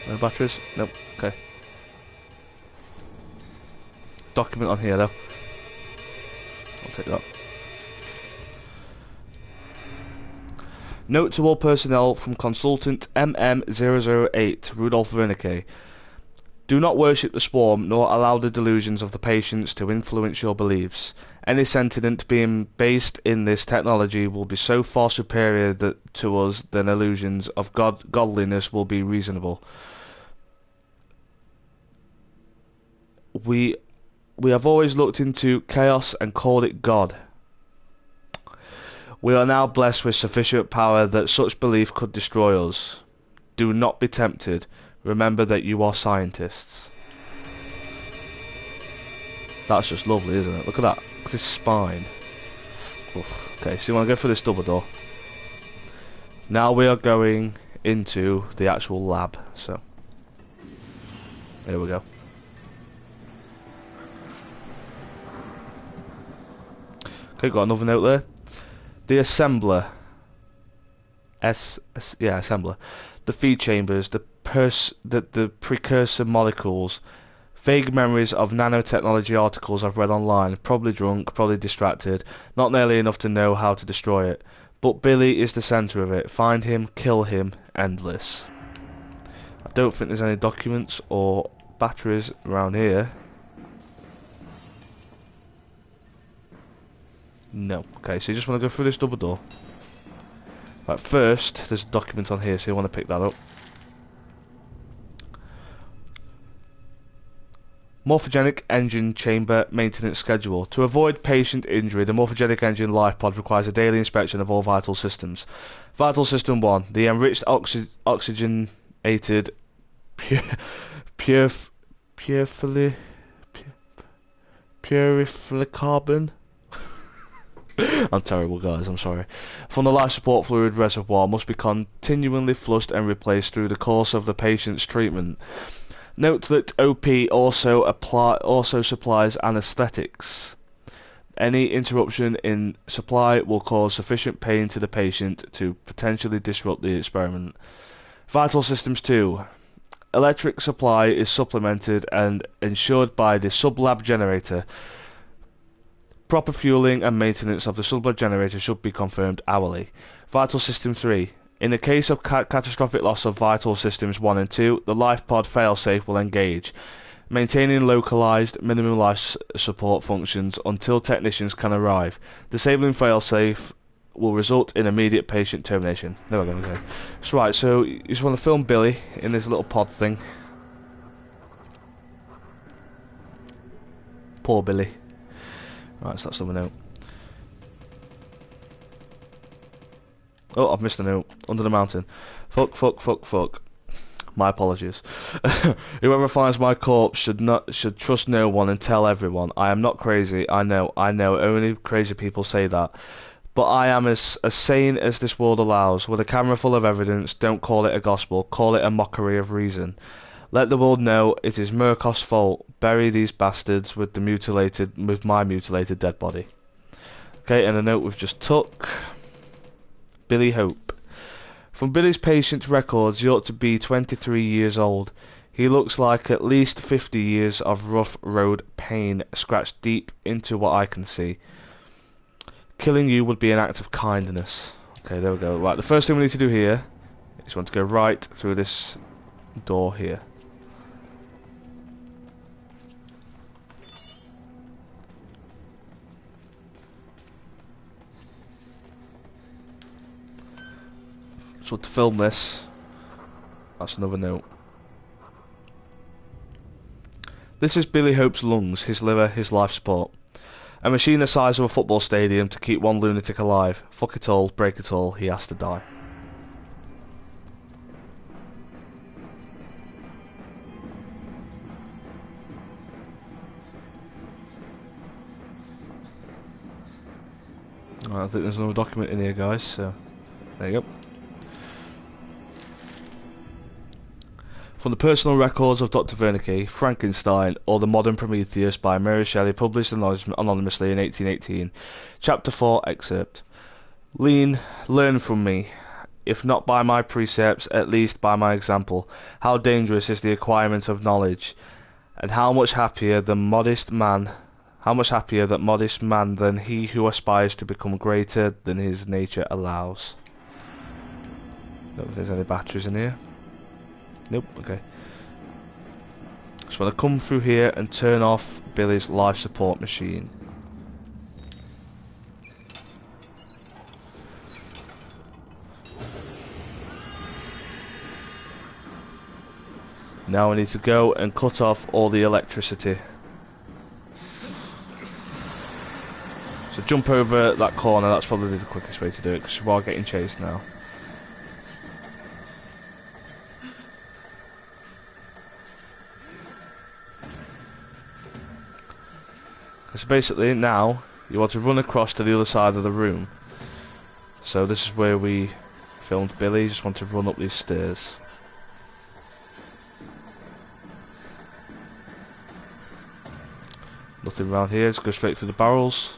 No batteries? Nope. Okay. Document on here though. I'll take that. Note to all personnel from Consultant MM008, Rudolph Wernicke. Do not worship the swarm, nor allow the delusions of the patients to influence your beliefs. Any sentient being based in this technology will be so far superior to us than illusions of godliness will be reasonable. We have always looked into chaos and called it God. We are now blessed with sufficient power that such belief could destroy us. Do not be tempted. Remember that you are scientists. That's just lovely, isn't it? Look at that. Look at this spine. Oof. Okay, so you want to go through this double door. Now we are going into the actual lab. So, here we go. Okay, got another note there. The assembler. Assembler. The feed chambers, the precursor molecules. Vague memories of nanotechnology articles I've read online. Probably drunk, probably distracted. Not nearly enough to know how to destroy it. But Billy is the centre of it. Find him, kill him, endless. I don't think there's any documents or batteries around here. No. Okay, so you just want to go through this double door. Right, first, there's a document on here, so you want to pick that up. Morphogenic engine chamber maintenance schedule. To avoid patient injury, the morphogenic engine life pod requires a daily inspection of all vital systems. Vital system 1. The enriched oxygenated puriflucarbon. I'm terrible, guys, I'm sorry. From the life support fluid reservoir must be continually flushed and replaced through the course of the patient's treatment. Note that OP also supplies anesthetics. Any interruption in supply will cause sufficient pain to the patient to potentially disrupt the experiment. Vital Systems 2. Electric supply is supplemented and ensured by the sublab generator. Proper fueling and maintenance of the sublab generator should be confirmed hourly. Vital System 3. In the case of catastrophic loss of vital systems 1 and 2, the life pod failsafe will engage, maintaining localized minimum life support functions until technicians can arrive. Disabling failsafe will result in immediate patient termination. There we go. Okay. So right, so you just want to film Billy in this little pod thing. Poor Billy. Right, so that's the note. Oh, I've missed a note. Under the mountain. Fuck, fuck, fuck, fuck. My apologies. Whoever finds my corpse should trust no one and tell everyone. I am not crazy. I know. Only crazy people say that. But I am as sane as this world allows. With a camera full of evidence, don't call it a gospel. Call it a mockery of reason. Let the world know it is Murkoff's fault. Bury these bastards with my mutilated dead body. Okay, and a note we've just took. Billy Hope. From Billy's patient records, he ought to be 23 years old. He looks like at least 50 years of rough road pain scratched deep into what I can see. Killing you would be an act of kindness. Okay, there we go. Right, the first thing we need to do here is we want to go right through this door here. So to film this, that's another note. This is Billy Hope's lungs, his liver, his life support. A machine the size of a football stadium to keep one lunatic alive. Fuck it all, break it all, he has to die. Right, I think there's another document in here, guys, so there you go. From the personal records of Dr. Wernicke, Frankenstein, or The Modern Prometheus by Mary Shelley, published anonymously in 1818. Chapter 4, excerpt. Learn from me, if not by my precepts, at least by my example. How dangerous is the acquirement of knowledge, and how much happier that modest man than he who aspires to become greater than his nature allows. Don't know if there's any batteries in here. Nope, okay. So I'm going to come through here and turn off Billy's life support machine. Now I need to go and cut off all the electricity. So jump over that corner, that's probably the quickest way to do it, because we are getting chased now. So basically now you want to run across to the other side of the room. So this is where we filmed Billy. You just want to run up these stairs. Nothing around here, just go straight through the barrels.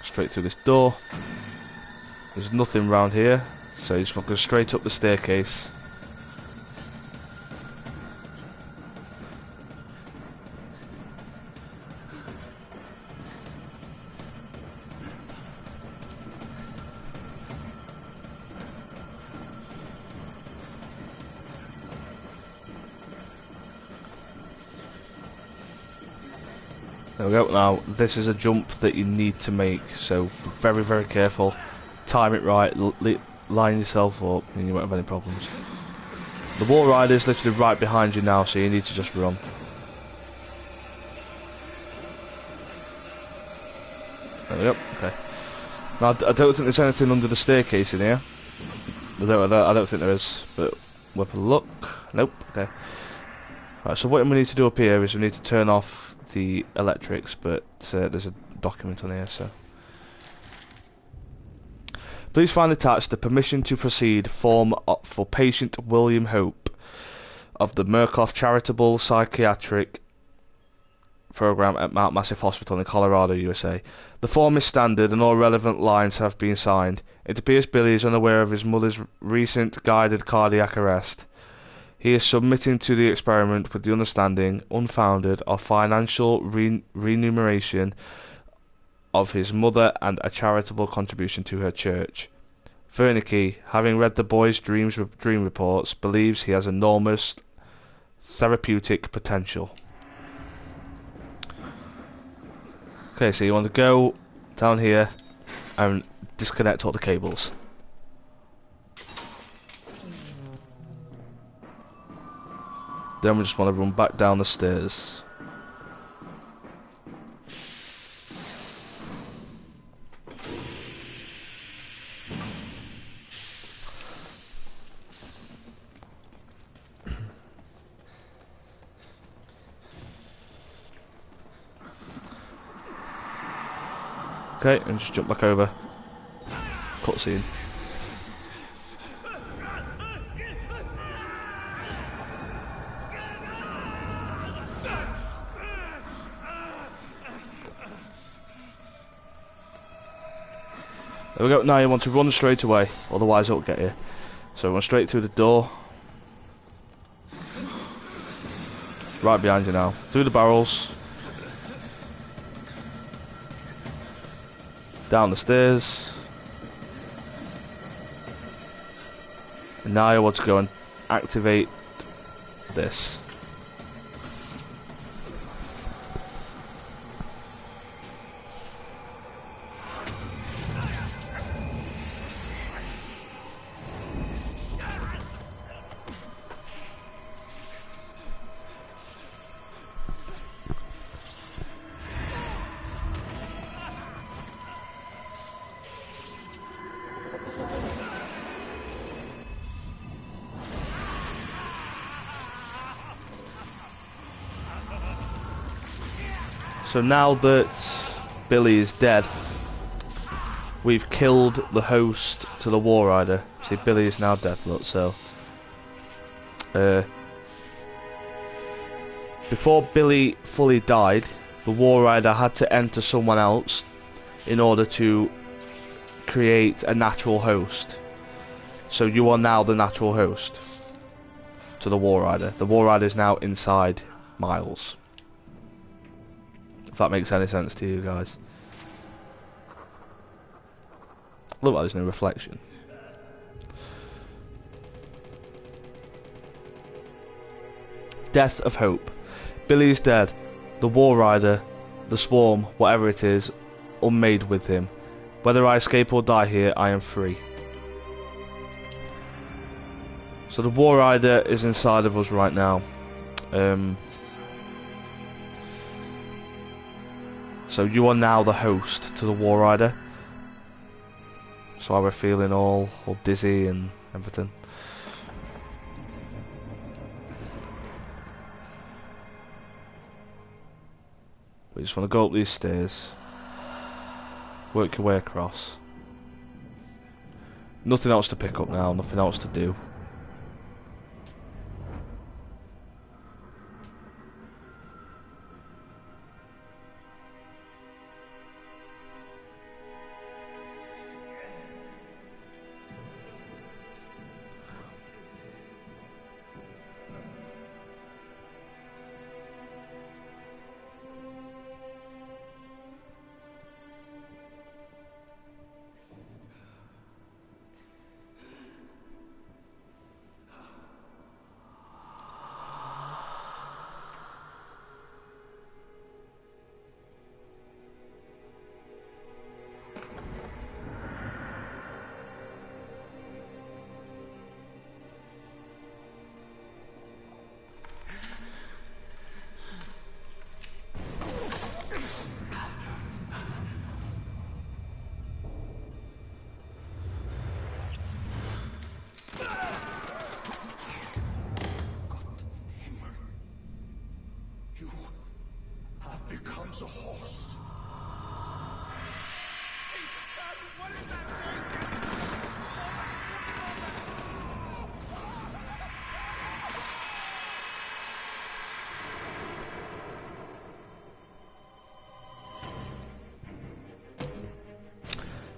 Straight through this door. There's nothing around here, so you just want to go straight up the staircase. There we go. Now this is a jump that you need to make, so be very, very careful. Time it right, line yourself up, and you won't have any problems. The wall rider is literally right behind you now, so you need to just run. There we go. Okay. Now I don't think there's anything under the staircase in here. I don't think there is, but we'll have a look. Nope. Okay. Right. So what we need to do up here is we need to turn off the electrics, but there's a document on here, so please find attached the permission to proceed form for patient William Hope of the Murkoff Charitable Psychiatric Program at Mount Massive Hospital in Colorado, USA. The form is standard and all relevant lines have been signed. It appears Billy is unaware of his mother's recent guided cardiac arrest. He is submitting to the experiment with the understanding, unfounded, of financial remuneration of his mother and a charitable contribution to her church. Wernicke, having read the boy's dream reports, believes he has enormous therapeutic potential. Okay, so you want to go down here and disconnect all the cables. Then we just want to run back down the stairs. Okay, and just jump back over. Cutscene. There we go. Now you want to run straight away, otherwise it'll get you. So run straight through the door. Right behind you now. Through the barrels. Down the stairs. And now I want to go and activate this. So now that Billy is dead, we've killed the host to the War Rider. See, Billy is now dead, look, so... before Billy fully died, the War Rider had to enter someone else in order to create a natural host. So you are now the natural host to the War Rider. The War Rider is now inside Miles. If that makes any sense to you guys. Look like there's no reflection. Death of Hope. Billy's dead. The War Rider, the Swarm, whatever it is, unmade with him. Whether I escape or die here, I am free. So the War Rider is inside of us right now. So you are now the host to the War Rider. So I were feeling all dizzy and everything. We just want to go up these stairs. Work your way across. Nothing else to pick up now, nothing else to do. becomes a host.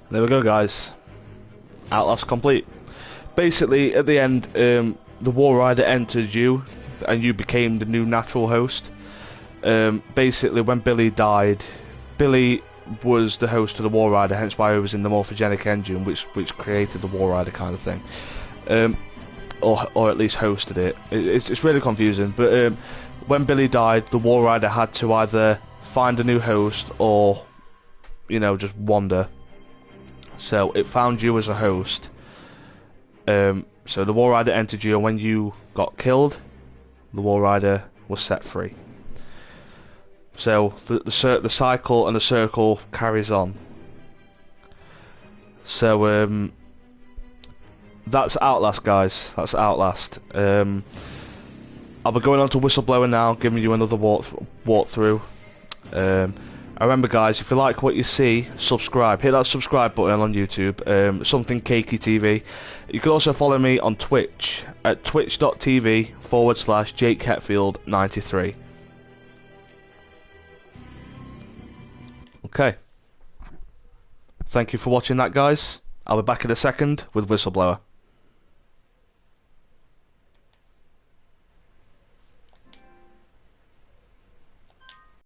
There we go, guys. Outlast complete. Basically, at the end, the War Rider entered you, and you became the new natural host. Basically, when Billy died, Billy was the host of the War Rider, hence why he was in the morphogenic engine, which created the War Rider kind of thing, or at least hosted it. It's really confusing. But when Billy died, the War Rider had to either find a new host or, you know, just wander. So it found you as a host. So the War Rider entered you, and when you got killed, the War Rider was set free. So the cycle and the circle carries on. So that's Outlast, guys. That's Outlast. I'll be going on to Whistleblower now, giving you another walkthrough. Remember, guys, if you like what you see, subscribe. Hit that subscribe button on YouTube. Something Cakey TV. You can also follow me on Twitch at twitch.tv/JakeHetfield93. Okay. Thank you for watching that, guys. I'll be back in a second with Whistleblower.